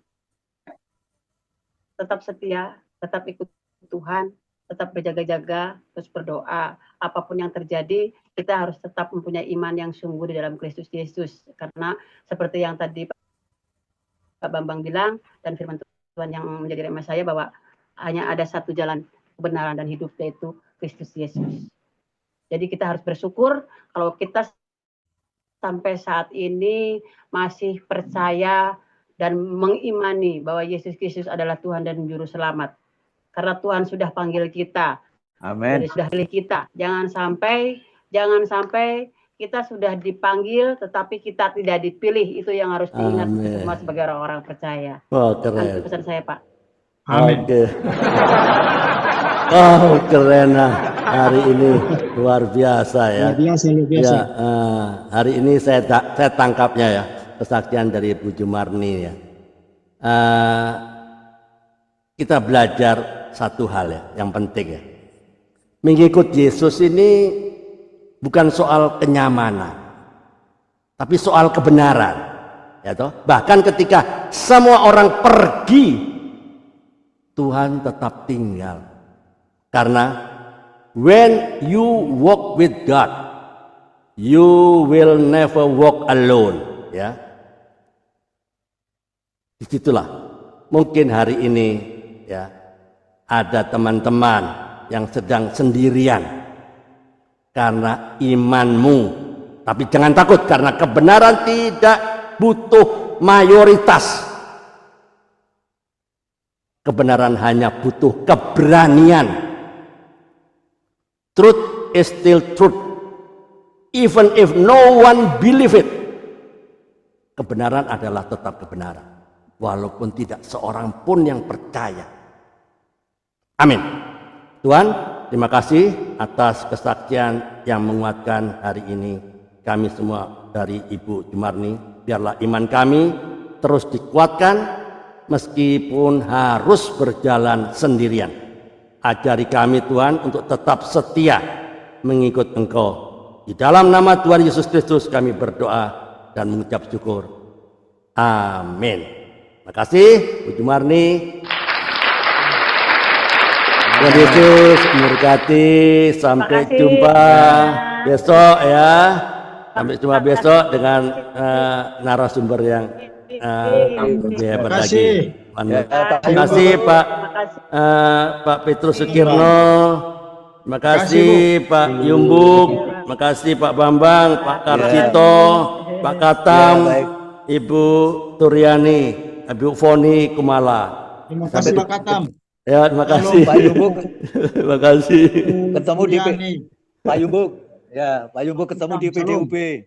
tetap setia, tetap ikut Tuhan, tetap berjaga-jaga, terus berdoa. Apapun yang terjadi, kita harus tetap mempunyai iman yang sungguh di dalam Kristus Yesus. Karena seperti yang tadi Pak Bambang bilang, dan firman Tuhan yang menjadi rema saya bahwa hanya ada satu jalan kebenaran dan hidup, yaitu Kristus Yesus. Jadi kita harus bersyukur kalau kita sampai saat ini masih percaya dan mengimani bahwa Yesus Kristus adalah Tuhan dan Juru Selamat. Karena Tuhan sudah panggil kita, Amin. sudah pilih kita. Jangan sampai kita sudah dipanggil, tetapi kita tidak dipilih. Itu yang harus diingat semua sebagai orang-orang percaya. Wah, keren. Itu pesan saya, Pak. Amin. Oke. Oh, keren hari ini luar biasa ya. Luar biasa. Ya, hari ini saya tangkapnya ya kesaksian dari Bu Jumarni ya. Kita belajar satu hal ya, yang penting ya. Mengikut Yesus ini bukan soal kenyamanan, tapi soal kebenaran. Ya toh? Bahkan ketika semua orang pergi, Tuhan tetap tinggal. Karena when you walk with God, you will never walk alone. Ya, disitulah mungkin hari ini ya ada teman-teman yang sedang sendirian karena imanmu, tapi jangan takut karena kebenaran tidak butuh mayoritas. Kebenaran hanya butuh keberanian. Truth is still truth, even if no one believe it. Kebenaran adalah tetap kebenaran, walaupun tidak seorang pun yang percaya. Amin. Tuhan, terima kasih atas kesaksian yang menguatkan hari ini. Kami semua dari Ibu Jumarni, biarlah iman kami terus dikuatkan meskipun harus berjalan sendirian. Ajari kami Tuhan untuk tetap setia mengikut Engkau. Di dalam nama Tuhan Yesus Kristus kami berdoa dan mengucap syukur. Amin. Terima kasih Bu Jumarni. Tuhan Yesus memberkati. Sampai jumpa besok ya. Sampai jumpa besok dengan narasumber yang lebih hebat lagi. Terima kasih Pak Petrus Sukirno. Terima kasih Pak Yumbuk. Terima kasih Pak Bambang, Pak Karcito, Pak Katam, Ibu Turyani, Ibu Foni Kumala. Terima kasih Pak Katam. Ya, terima kasih. Pak Yumbuk. Terima kasih. Ketemu di Pak Yumbuk, ya Pak Yumbuk ketemu di Shalom. PDUB.